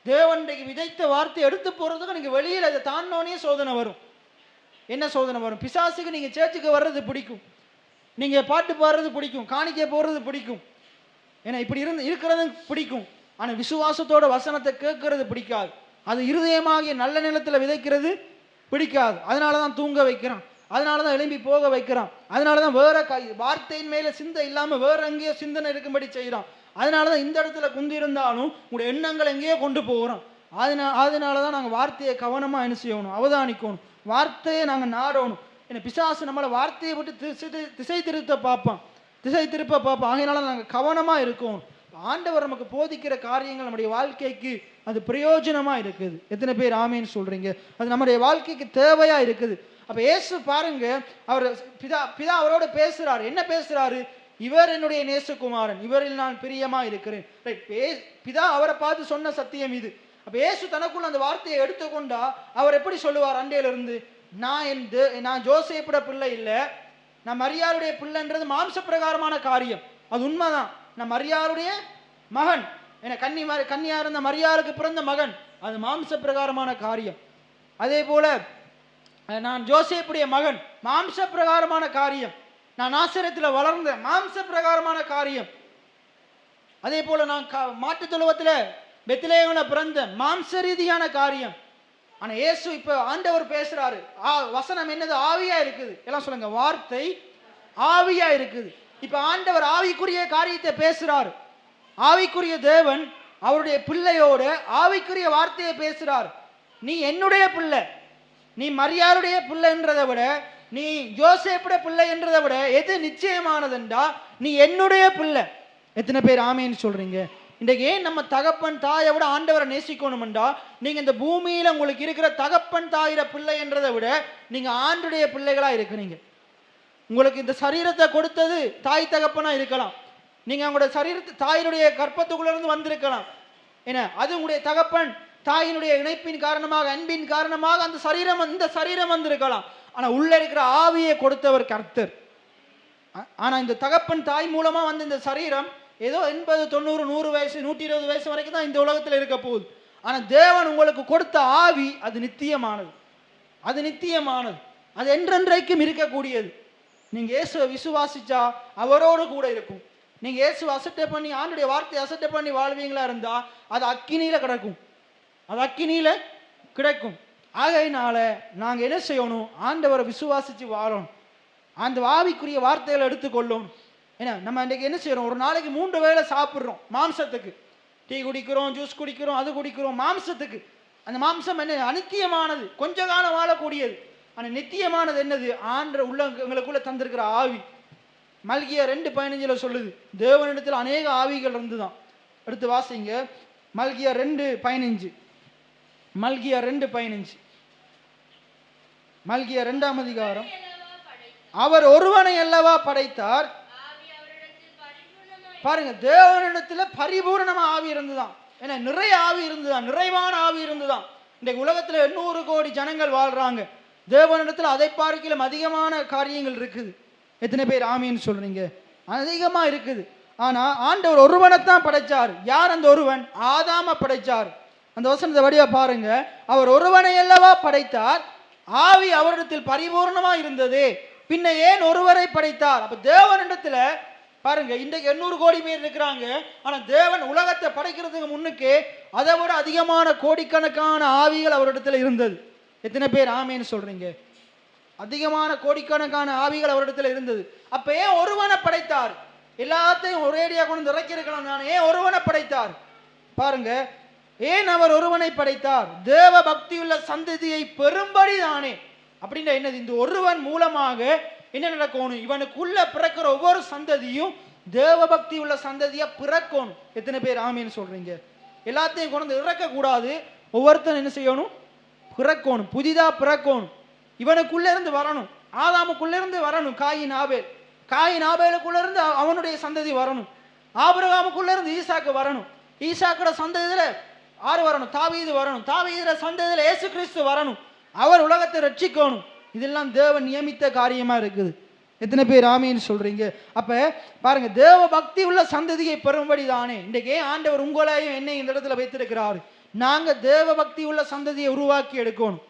தேவன் விதைத்த வார்த்தையை எடுத்து போடுறதுக்கு நீங்க வெளியில் அதை தாண்டோனே சோதனை வரும். என்ன சோதனை வரும்? பிசாசுக்கு நீங்க சேர்ச்சுக்கு வர்றது பிடிக்கும், நீங்க பாட்டு பாடுறது பிடிக்கும், காணிக்கை போடுறது பிடிக்கும், ஏன்னா இப்படி இருக்கிறது பிடிக்கும். ஆனா விசுவாசத்தோட வசனத்தை கேட்கறது பிடிக்காது. அது இருதயமாகிய நல்ல நிலத்துல விதைக்கிறது பிடிக்காது. அதனாலதான் தூங்க வைக்கிறான், அதனாலதான் எழும்பி போக வைக்கிறான், அதனாலதான் வேற வார்த்தையின் மேல சிந்தை இல்லாம வேற எங்கேயோ சிந்தனை இருக்கும்படி செய்யறான். அதனாலதான் இந்த இடத்துல குந்தி இருந்தாலும் உங்களுடைய எண்ணங்கள் எங்கேயோ கொண்டு போகிறோம். அதனாலதான் நாங்கள் வார்த்தையை கவனமா என்ன செய்யணும், அவதானிக்கணும். வார்த்தையை நாங்கள் நாடணும். ஏன்னா பிசாசு நம்மளை வார்த்தையை விட்டு திசை திருப்ப பார்ப்போம். ஆகையினால நாங்கள் கவனமா இருக்கோம். ஆண்டவர் நமக்கு போதிக்கிற காரியங்கள் நம்முடைய வாழ்க்கைக்கு அது பிரயோஜனமா இருக்குது. எத்தனை பேர் ஆமேன்னு சொல்றீங்க? அது நம்முடைய வாழ்க்கைக்கு தேவையா இருக்குது. அப்ப இயேசு பாருங்க, அவர் பிதா அவரோட பேசுறாரு. என்ன பேசுறாரு? இவர் என்னுடைய நேசகுமாரன், இவரில் நான் பிரியமா இருக்கிறேன். பிதா அவரை பார்த்து சொன்ன சத்தியம் இது. அப்ப இயேசு தனக்குள்ள அந்த வார்த்தையை எடுத்துக்கொண்டா அவர் எப்படி சொல்லுவார்? அண்டையிலிருந்து, நான் ஜோசேப்புட பிள்ளை இல்லை, நான் மரியாளுடைய பிள்ளைன்றது மாம்ச பிரகாரமான காரியம். அது உண்மைதான். நான் மரியாளுடைய மகன், கன்னியா இருந்த மரியாளுக்கு பிறந்த மகன், அது மாம்ச பிரகாரமான காரியம். அதே போல நான் ஜோசேப்புடைய மகன், மாம்ச பிரகாரமான காரியம். நான் நாசரேத்தில் வளர்ந்த மாம்ச பிரகாரமான காரியம். அதே போல நான் மாட்டுத் தொழுவத்தில் பெத்லேஹேம்ல பிறந்த மாம்ச ரீதியான காரியம். ஆனா இயேசு இப்ப ஆண்டவர் பேசுறாரு. வசனம் என்னது? ஆவியா இருக்குது. எல்லாம் சொல்லுங்க, வார்த்தை ஆவியா இருக்குது. இப்ப ஆண்டவர் ஆவிக்குரிய காரியத்தை பேசுறாரு. ஆவிக்குரிய தேவன் அவருடைய பிள்ளையோட ஆவிக்குரிய வார்த்தையை பேசுறார். நீ என்னுடைய பிள்ளை, நீ மரியாளுடைய பிள்ளைன்றதை விட, நீ ஜோசேப்புடைய பிள்ளை என்றதை விட எது நிச்சயமானதுண்டா? நீ என்னுடைய பிள்ளை. எத்தனை பேர் ஆமேன்னு சொல்றீங்க? இன்றைக்கு ஏன் நம்ம தகப்பன் தாயை விட ஆண்டவரை நேசிக்கணும்டா, நீங்க இந்த பூமியில உங்களுக்கு இருக்கிற தகப்பன் தாயிர பிள்ளை என்றதை விட நீங்க ஆண்டுடைய பிள்ளைகளா இருக்கிறீங்க. உங்களுக்கு இந்த சரீரத்தை கொடுத்தது தாய் தகப்பனா இருக்கலாம். நீங்க உங்களுடைய சரீரத்தை தாயினுடைய கர்ப்பத்துக்குள்ள இருந்து வந்திருக்கலாம். ஏன்னா அது உங்களுடைய தகப்பன் தாயினுடைய இணைப்பின் காரணமாக, அன்பின் காரணமாக இந்த சரீரம் வந்திருக்கலாம். ஆனா உள்ள இருக்கிற ஆவியை கொடுத்தவர் கர்த்தர். ஆனா இந்த தகப்பன் தாய் மூலமா வந்து இந்த சரீரம் ஏதோ 80, 90, 100 வயசு, 120 வயசு வரைக்கும் தான் இந்த உலகத்தில் இருக்க போகுது. ஆனா தேவன் உங்களுக்கு கொடுத்த ஆவி அது நித்தியமானது. அது என்றென்றைக்கும் இருக்கக்கூடியது. நீங்க இயேசுவை விசுவாசிச்சா அவரோடு கூட இருக்கும். நீங்க இயேசுவை அசட்டை பண்ணி, ஆண்டுடைய வார்த்தையை அசட்டை பண்ணி வாழ்வீங்களா இருந்தா அது அக்கினியில கிடைக்கும். ஆகையினால நாங்க என்ன செய்யணும்? ஆண்டவரை விசுவாசிச்சு வாழணும். அந்த ஆவிக்குரிய வார்த்தைகளை எடுத்துக்கொள்ளணும். ஏன்னா நம்ம இன்றைக்கு என்ன செய்கிறோம், ஒரு நாளைக்கு 3 வேளை சாப்பிட்றோம் மாம்சத்துக்கு. டீ குடிக்கிறோம், ஜூஸ் குடிக்கிறோம், அது குடிக்கிறோம் மாம்சத்துக்கு. அந்த மாம்சம் என்ன, அநித்தியமானது, கொஞ்ச காலம் வாழக்கூடியது. ஆனால் நித்தியமானது என்னது, எங்களுக்குள்ள தந்திருக்கிற ஆவி. மல்கியா 2:15 சொல்லுது, தேவனிடத்தில் அநேக ஆவிகள் இருந்துதான். அடுத்து வாசிங்க மல்கியா 2:15. மல்கியா 2:15. மல்கியா 2ஆம் அதிகாரம். அவர் ஒருவனை அல்லவா படைத்தார். பாருங்க, தேவனிடத்துல பரிபூர்ணமா ஆவி இருந்துதான். ஏன்னா நிறைய ஆவி இருந்துதான், நிறைவான ஆவி இருந்துதான். இன்றைக்கு உலகத்துல 800 கோடி ஜனங்கள் வாழ்றாங்க. தேவனிடத்துல அதை பார்க்கிலும் அதிகமான காரியங்கள் இருக்குது. எத்தனை பேர் ஆமீன்னு சொல்றீங்க? அதிகமா இருக்குது. ஆனா ஆண்டவர் ஒருவனைத்தான் படைச்சார். யார் அந்த ஒருவன்? ஆதாம படைச்சார். அந்த வசனத்தை வடிவா பாருங்க. அவர் ஒருவனை அல்லவா படைத்தார், ஆவி அவரிடத்தில் பரிபூர்ணமா இருந்தது, பின்ன ஏன் ஒருவரை படைத்தார்? அப்ப தேவனிடத்துல பாருங்க, இன்றைக்கு 800 கோடி பேர் இருக்கிறாங்க. ஆனா தேவன் உலகத்தை படைக்கிறதுக்கு முன்னுக்கு அதை விட அதிகமான கோடிக்கணக்கான ஆவிகள் அவரிடத்துல இருந்தது. எத்தனை பேர் ஆமேன்னு சொல்றீங்க? அதிகமான கோடிக்கணக்கான ஆவிகள் அவரிடத்துல இருந்தது. அப்ப ஏன் ஒருவனை படைத்தார்? எல்லாத்தையும் ஒரேடியா கொண்டு இறக்கிருக்கலாம். நான் ஏன் ஒருவனை படைத்தார்? பாருங்க, ஏன் அவர் ஒருவனை படைத்தார்? தேவ பக்தியுள்ள சந்ததியை பெரும்படி தானே. அப்படின்னா என்னது? இந்த ஒருவன் மூலமாக என்ன நடக்கணும்? இவனுக்குள்ள பிறக்கிற ஒவ்வொரு சந்ததியும் தேவ பக்தி உள்ள சந்ததியா பிறக்கணும். எத்தனை பேர் ஆமீன்னு சொல்றீங்க? எல்லாத்தையும் கொண்டு இறக்க கூடாது. ஒவ்வொருத்தரும் என்ன செய்யணும்? பிறக்கணும், புதிதா பிறக்கணும். இவனுக்குள்ள இருந்து வரணும், ஆதாமுக்குள்ள இருந்து வரணும் காயின் ஆபேல், காயின் ஆபேலுக்குள்ள இருந்து அவனுடைய சந்ததி வரணும், ஆபிரகாமுக்குள்ள இருந்து ஈசாக்கு வரணும், ஈசாக்கோட சந்ததியில ஆறு வரணும், தாவீது வரணும், தாவீதுல சந்ததியில இயேசு கிறிஸ்து வரணும், அவர் உலகத்தை ரட்சிக்கணும். இதெல்லாம் தேவன் நியமித்த காரியமா இருக்குது. எத்தனை பேர் ஆமீன்னு சொல்றீங்க? அப்ப பாருங்க, தேவ பக்தி உள்ள சந்ததியை பெறும்படி தானே இன்றைக்கு ஆண்டவர் உங்களையும் என்னை இந்த இடத்துல வைத்திருக்கிறாரு. நாங்க தேவ பக்தி உள்ள சந்ததியை உருவாக்கி எடுக்கணும்.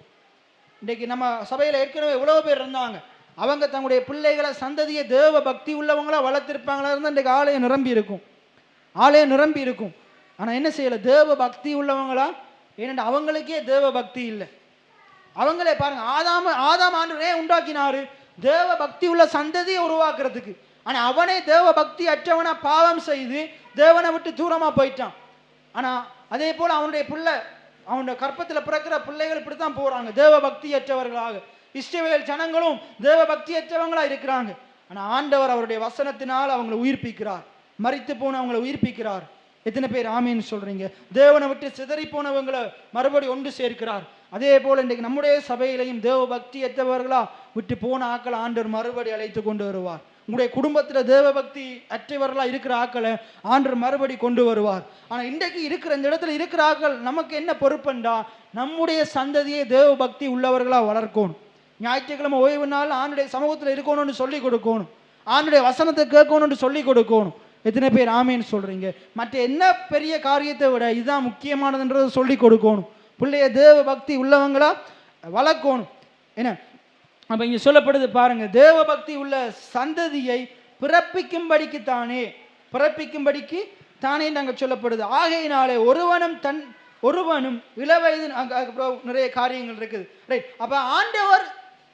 இன்றைக்கு நம்ம சபையில ஏற்கனவே எவ்வளவு பேர் இருந்தாங்க, அவங்க தங்களுடைய பிள்ளைகளை சந்ததியை தேவ பக்தி உள்ளவங்களா வளர்த்திருப்பாங்களா இருந்தால் இன்றைக்கு ஆலயம் நிரம்பி இருக்கும், ஆலயம் நிரம்பி இருக்கும். ஆனா என்ன செய்யல? தேவ பக்தி உள்ளவங்களா? ஏனென்றா அவங்களுக்கே தேவ பக்தி இல்லை. அவங்களே பாருங்க, ஆதாம் ஆண்டவரே உண்டாக்கினாரு தேவ பக்தி உள்ள சந்ததியை உருவாக்குறதுக்கு. ஆனா அவனே தேவ பக்தி அற்றவனா பாவம் செய்து தேவனை விட்டு தூரமா போயிட்டான். ஆனா அதே போல அவனுடைய பிள்ளை, அவனுடைய கற்பத்தில் பிறக்கிற பிள்ளைகள் இப்படித்தான் போறாங்க, தேவ பக்தி அற்றவர்களாக. இஸ்ரவேல் ஜனங்களும் தேவ பக்தி அற்றவங்களா இருக்கிறாங்க. ஆனா ஆண்டவர் அவருடைய வசனத்தினால் அவங்களை உயிர்ப்பிக்கிறார், மரித்து போன அவங்களை உயிர்ப்பிக்கிறார். எத்தனை பேர் ஆமீன்னு சொல்றீங்க? தேவனை விட்டு சிதறி போனவங்களை மறுபடி ஒன்று சேர்க்கிறார். அதே போல இன்றைக்கு நம்முடைய சபையிலையும் தேவ பக்தி அற்றவர்களா விட்டு போன ஆக்களை ஆண்டவர் மறுபடி அழைத்து கொண்டு வருவார். உங்களுடைய குடும்பத்தில் தேவ பக்தி அற்றவர்களா இருக்கிற ஆக்களை ஆண்டவர் மறுபடி கொண்டு வருவார். ஆனா இன்றைக்கு இருக்கிற இந்த இடத்துல இருக்கிற ஆக்கள் நமக்கு என்ன பொறுப்புண்டா, நம்முடைய சந்ததியை தேவ பக்தி உள்ளவர்களா வளர்க்கணும். ஞாயிற்றுக்கிழமை ஓய்வு நாள் ஆண்டுடைய சமூகத்தில் இருக்கணும்னு சொல்லி கொடுக்கணும், ஆண்டுடைய வசனத்தை கேட்கணும்னு சொல்லி கொடுக்கணும். எத்தனை பேர் ஆமேன்னு சொல்றீங்க? மற்ற என்ன பெரிய காரியத்தை விட இதுதான் முக்கியமானதுன்றதை சொல்லி கொடுக்கணும். பிள்ளைய தேவ பக்தி உள்ளவங்களா வளர்க்கணும். என்ன அப்ப இங்க சொல்லப்படுது பாருங்க, தேவ பக்தி உள்ள சந்ததியை பிறப்பிக்கும்படிக்கு தானே நாங்க சொல்லப்படுது. ஆகையினாலே ஒருவனும் இளவயது நிறைய காரியங்கள் இருக்குது. ரைட். அப்ப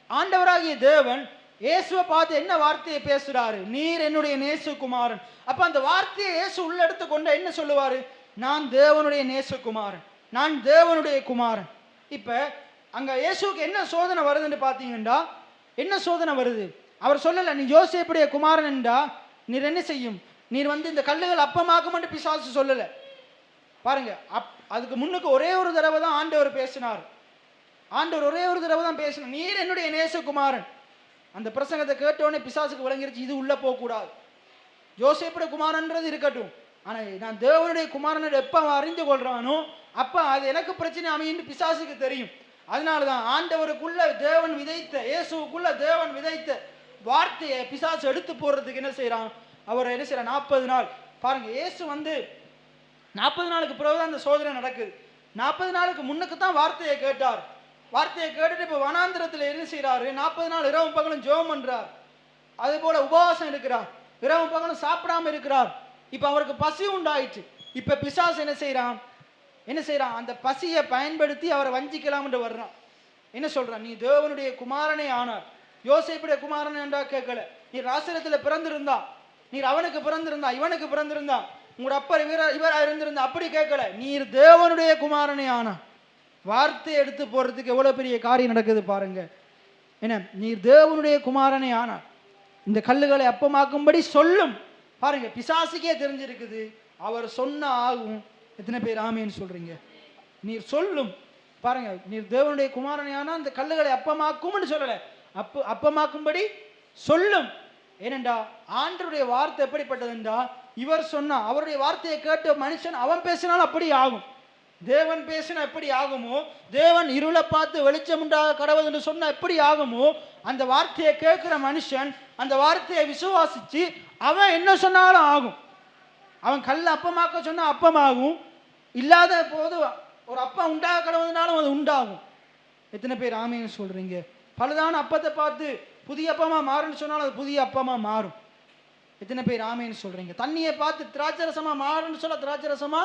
ஆண்டவராகிய தேவன் இயேசுவை பார்த்து என்ன வார்த்தையை பேசுறாரு? நீர் என்னுடைய நேசகுமாரன். அப்ப அந்த வார்த்தையை இயேசு உள்ள எடுத்து கொண்ட என்ன சொல்லுவாரு? நான் தேவனுடைய நேசகுமாரன், நான் தேவனுடைய குமாரன். இப்ப அங்க இயேசுக்கு என்ன சோதனை வருதுன்னு பாத்தீங்கன்னா, என்ன சோதனை வருது? அவர் சொல்லல நீ யோசேப்புடைய குமாரன் என்றா நீர் என்ன செய்யும், நீர் இந்த கல்லுகள் அப்பமாக்கும் பிசாசு சொல்லல. பாருங்க, அதுக்கு முன்னுக்கு ஒரே ஒரு தடவை தான் ஆண்டவர் பேசினார். ஆண்டவர் ஒரே ஒரு தடவை தான் பேசினார், நீர் என்னுடைய நேசகுமாரன். அந்த பிரசங்கத்தை கேட்டோடனே பிசாசுக்கு விளங்கிருச்சு, இது உள்ள போக கூடாது, யோசேப்புடைய குமாரன்றது இருக்கட்டும். ஆனா நான் தேவனுடைய குமாரன் எப்ப அறிந்து கொள்றானோ அப்ப அது எனக்கு பிரச்சனை அமைன்னு பிசாசுக்கு தெரியும். அதனாலதான் ஆண்டவருக்குள்ள தேவன் விதைத்த, இயேசுக்குள்ள தேவன் விதைத்த வார்த்தையை பிசாசு எடுத்து போடுறதுக்கு என்ன செய்யறான்? அவர் என்ன செய்யறான்? 40 நாள் பாருங்க, இயேசு 40 நாளுக்கு பிறகுதான் அந்த சோதனை நடக்குது. 40 நாளுக்கு முன்னுக்கு தான் வார்த்தையை கேட்டார். வார்த்தையை கேட்டுட்டு இப்ப வனாந்திரத்தில் என்ன செய்யறாரு? 40 நாள் இரவும் பகலும் ஜெபம் பண்றார். அதே போல உபவாசம் இருக்கிறார், இரவும் பகலும் சாப்பிடாம இருக்கிறார். இப்ப அவருக்கு பசி உண்டாயிற்று. இப்ப பிசாசு என்ன செய்யறான்? அந்த பசியை பயன்படுத்தி அவரை வஞ்சிக்கலாம் என்று வர்றான். என்ன சொல்றான்? நீ தேவனுடைய குமாரனே ஆனார். யோசேப்புடைய குமாரன் என்றா கேட்கல, நீ ராசரத்துல பிறந்திருந்தா நீர் அவனுக்கு பிறந்திருந்தா, இவனுக்கு பிறந்திருந்தா, உங்களோட அப்பர் இவரா இருந்திருந்தா அப்படி கேட்கல. நீர் தேவனுடைய குமாரனே ஆனா. வார்த்தையை எடுத்து போறதுக்கு எவ்வளவு பெரிய காரியம் நடக்குது பாருங்க. என்ன, நீர் தேவனுடைய குமாரனே ஆனா இந்த கல்லுகளை அப்பமாக்கும்படி சொல்லும். பாருங்க, பிசாசுக்கே தெரிஞ்சிருக்குது அவர் சொன்ன ஆகும். எத்தனை பேர் ஆமேன்னு சொல்றீங்க? நீர் சொல்லும். பாருங்க, நீர் தேவனுடைய குமாரனே ஆனா இந்த கல்லுகளை அப்பமாக்கும்னு சொல்லல, அப்பமாக்கும்படி சொல்லும். ஏனென்றா ஆண்டவருடைய வார்த்தை எப்படிப்பட்டதுண்டா, இவர் சொன்னா அவருடைய வார்த்தையை கேட்ட மனுஷன் அவன் பேசினாலும் அப்படி ஆகும். தேவன் பேசினா எப்படி ஆகுமோ, தேவன் இருளை பார்த்து வெளிச்சம் உண்டாக கடவுள் என்று சொன்னா எப்படி ஆகுமோ, அந்த வார்த்தையை கேட்கிற மனுஷன் அந்த வார்த்தையை விசுவாசிச்சு அவன் என்ன சொன்னாலும் ஆகும். அவன் கல்ல அப்பமாக்க சொன்னா அப்பமாகும். இல்லாத போது ஒரு அப்பா உண்டாக கடவுள்னாலும் அது உண்டாகும். எத்தனை பேர் ஆமேன்னு சொல்றீங்க? பழுதான அப்பத்தை பார்த்து புதிய அப்பமா மாறுன்னு சொன்னாலும் அது புதிய அப்பமா மாறும். எத்தனை பேர் ஆமேன்னு சொல்றீங்க? தண்ணியை பார்த்து திராட்சரசமா மாறுன்னு சொல்ல திராட்சரசமா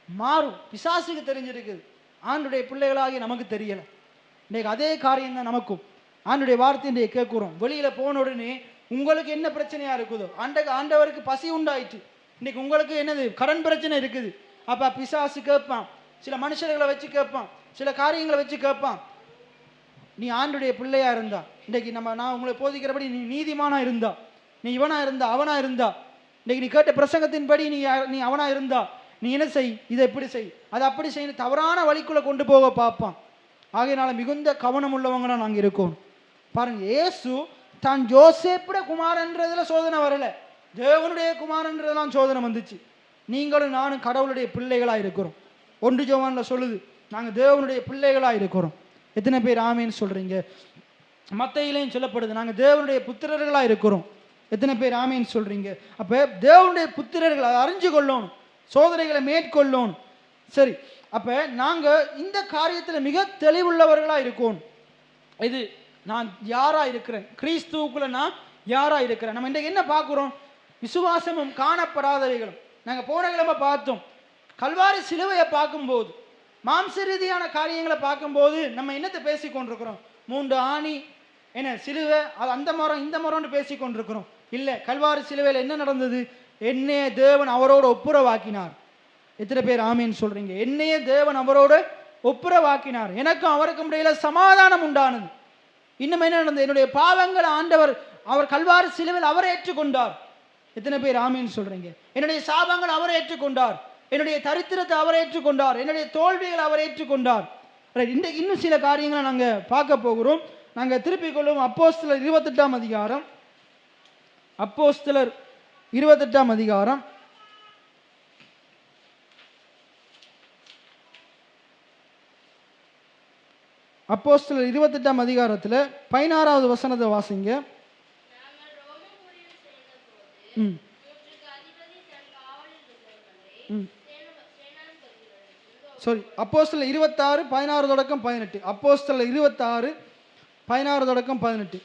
மாறும். பிசாசுக்கு தெரிஞ்சிருக்குது, ஆண்டுடைய பிள்ளைகளாகி நமக்கு தெரியல. இன்னைக்கு அதே காரியம் தான் நமக்கும். ஆண்டுடைய வார்த்தை இன்றைக்கு கேட்குறோம். வெளியில போன உடனே உங்களுக்கு என்ன பிரச்சனையா இருக்குதோ, ஆண்டவருக்கு பசி உண்டாயிட்டு, இன்னைக்கு உங்களுக்கு என்னது கடன் பிரச்சனை இருக்குது. அப்ப பிசாசு கேட்பான், சில மனுஷர்களை வச்சு கேட்பான், சில காரியங்களை வச்சு கேட்பான். நீ ஆண்டுடைய பிள்ளையா இருந்தா, இன்னைக்கு நான் உங்களை போதிக்கிறபடி நீ நீதிமானா இருந்தா, நீ இவனா இருந்தா அவனா இருந்தா, இன்னைக்கு நீ கேட்ட பிரசங்கத்தின்படி நீ அவனா இருந்தா, நீ என்ன செய், இதை எப்படி செய், அதை அப்படி செய்யணும், தவறான வழிக்குள்ள கொண்டு போக பார்ப்பான். ஆகையினால மிகுந்த கவனம் உள்ளவங்களா நாங்கள் இருக்கோம். பாருங்க, இயேசு தான் யோசேப்புட குமாரன்றதுல சோதனை வரல, தேவனுடைய குமாரன்றதெல்லாம் சோதனை வந்துச்சு. நீங்களும் நானும் கடவுளுடைய பிள்ளைகளா இருக்கிறோம். 1 யோவான்ல சொல்லுது, நாங்கள் தேவனுடைய பிள்ளைகளா இருக்கிறோம். எத்தனை பேர் ஆமேன்னு சொல்றீங்க? மத்தேயுலையும் சொல்லப்படுது, நாங்கள் தேவனுடைய புத்திரர்களா இருக்கிறோம். எத்தனை பேர் ஆமேன்னு சொல்றீங்க? அப்ப தேவனுடைய புத்திரர்கள் அதை அறிஞ்சு கொள்ளணும், சோதனைகளை மேற்கொள்ளணும். சரி, அப்ப நாங்க இந்த காரியத்தில் மிக தெளிவுள்ளவர்களா இருக்கணும். இது நான் யாரா இருக்கிறேன், கிறிஸ்துவுக்குள்ள நான் யாரா இருக்கிறேன். நம்ம இன்றைக்கு என்ன பார்க்கிறோம்? விசுவாசமும் காணப்படாதவைகளும். நாங்க போன கிழமை பார்த்தோம், கல்வாரி சிலுவையை பார்க்கும்போது, மாம்ச ரீதியான காரியங்களை பார்க்கும்போது நம்ம என்னத்தை பேசி கொண்டிருக்கிறோம்? 3 ஆணி, என்ன சிலுவை, அது அந்த மரம் இந்த மரம்னு பேசி கொண்டிருக்கிறோம். இல்லை, கல்வாரி சிலுவையில் என்ன நடந்தது? என்னைய தேவன் அவரோட ஒப்புரவாக்கினார். எத்தனை பேர் ஆமேன்னு சொல்றீங்க? என்னைய தேவன் அவரோட ஒப்புரவாக்கினார், எனக்கும் அவருக்கும் இடையில சமாதானம் உண்டானது. இன்னும் என்ன நடந்தது? என்னுடைய பாவங்களை ஆண்டவர் அவர் கல்வாரி சிலுவையில் அவரை ஏற்றுக்கொண்டார். எத்தனை பேர் ஆமேன்னு சொல்றீங்க? என்னுடைய சாபங்கள் அவர் ஏற்றுக்கொண்டார், என்னுடைய தரித்திரத்தை அவர் ஏற்றுக்கொண்டார், என்னுடைய தோல்விகளை அவர் ஏற்றுக்கொண்டார். இன்றைக்கு இன்னும் சில காரியங்களை நாங்கள் பார்க்க போகிறோம். நாங்கள் திருப்பிக் கொள்வோம். அப்போஸ்தலர் 28ஆம் அதிகாரம், அப்போஸ்தலர் 28ஆம் அதிகாரம், அப்போஸ்தலர் 28ஆம் அதிகாரத்தில் 16வது வசனத்தை வாசிங்க. சாரி, அப்போஸ்தலர் 26 16 தொடக்கம் 18. அப்போஸ்தலர் 26 16 தொடக்கம் 18.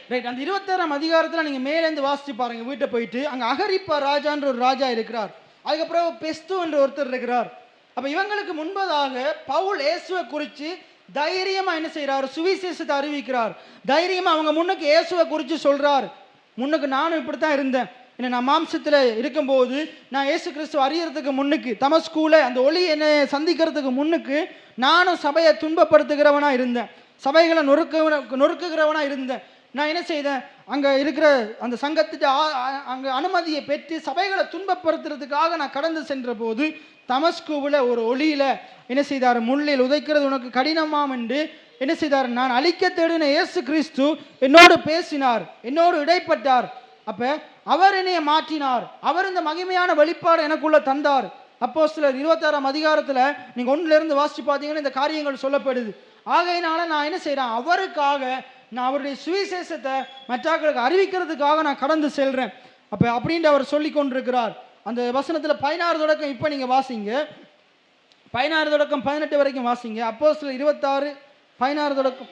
ரைட், அந்த 26ஆம் அதிகாரத்தில் நீங்க மேலேருந்து வாசிச்சு பாருங்க, வீட்டை போயிட்டு. அங்க அகரிப்பா ராஜான்ற ஒரு ராஜா இருக்கிறார், அதுக்கப்புறம் பெஸ்து என்ற ஒருத்தர் இருக்கிறார். அப்ப இவங்களுக்கு முன்பதாக பவுல் இயேசுவை குறித்து தைரியமா என்ன செய்யறாரு? சுவிசேஷத்தை அறிவிக்கிறார். தைரியமா அவங்க முன்னுக்கு இயேசுவை குறித்து சொல்றார். முன்னுக்கு நானும் இப்படித்தான் இருந்தேன், என்ன நான் மாம்சத்தில் இருக்கும்போது நான் இயேசு கிறிஸ்துவ அறியறதுக்கு முன்னுக்கு, தமஸ்கூல அந்த ஒளி என்னை சந்திக்கிறதுக்கு முன்னுக்கு நானும் சபையை துன்பப்படுத்துகிறவனா இருந்தேன், சபைகளை நொறுக்குகிறவனா இருந்தேன். நான் என்ன செய்தேன்? அங்கே இருக்கிற அந்த சங்கத்துக்கு அங்கே அனுமதியை பெற்று சபைகளை துன்பப்படுத்துறதுக்காக நான் கடந்து சென்ற போது தமஸ்குவில் ஒரு ஒளியில என்ன செய்தார்? முள்ளில் உதைக்கிறது உனக்கு கடினமாம் என்று என்ன செய்தார்? நான் அழிக்க தேடின இயேசு கிறிஸ்து என்னோடு பேசினார், என்னோடு இடைப்பட்டார். அப்ப அவர் என்னைய மாற்றினார், அவர் இந்த மகிமையான வெளிப்பாடு எனக்குள்ள தந்தார். அப்போஸ்தலர் 26ஆம் அதிகாரத்தில் நீங்க 1லிருந்து வாசிச்சு பார்த்தீங்கன்னா இந்த காரியங்கள் சொல்லப்படுது. ஆகையினால நான் என்ன செய்யறேன்? அவருக்காக நான் அவருடைய சுவிசேஷத்தை மற்றவர்களுக்கு அறிவிக்கிறதுக்காக நான் கடந்து செல்றேன். அப்ப அப்படின்ட்டு அவர் சொல்லி கொண்டிருக்கிறார். அந்த வசனத்தில் 16 தொடக்கம் இப்ப நீங்க வாசிங்க, 16 தொடக்கம் 18 வரைக்கும் வாசிங்க. அப்போஸ்தலர் 26 16 தொடக்கம்.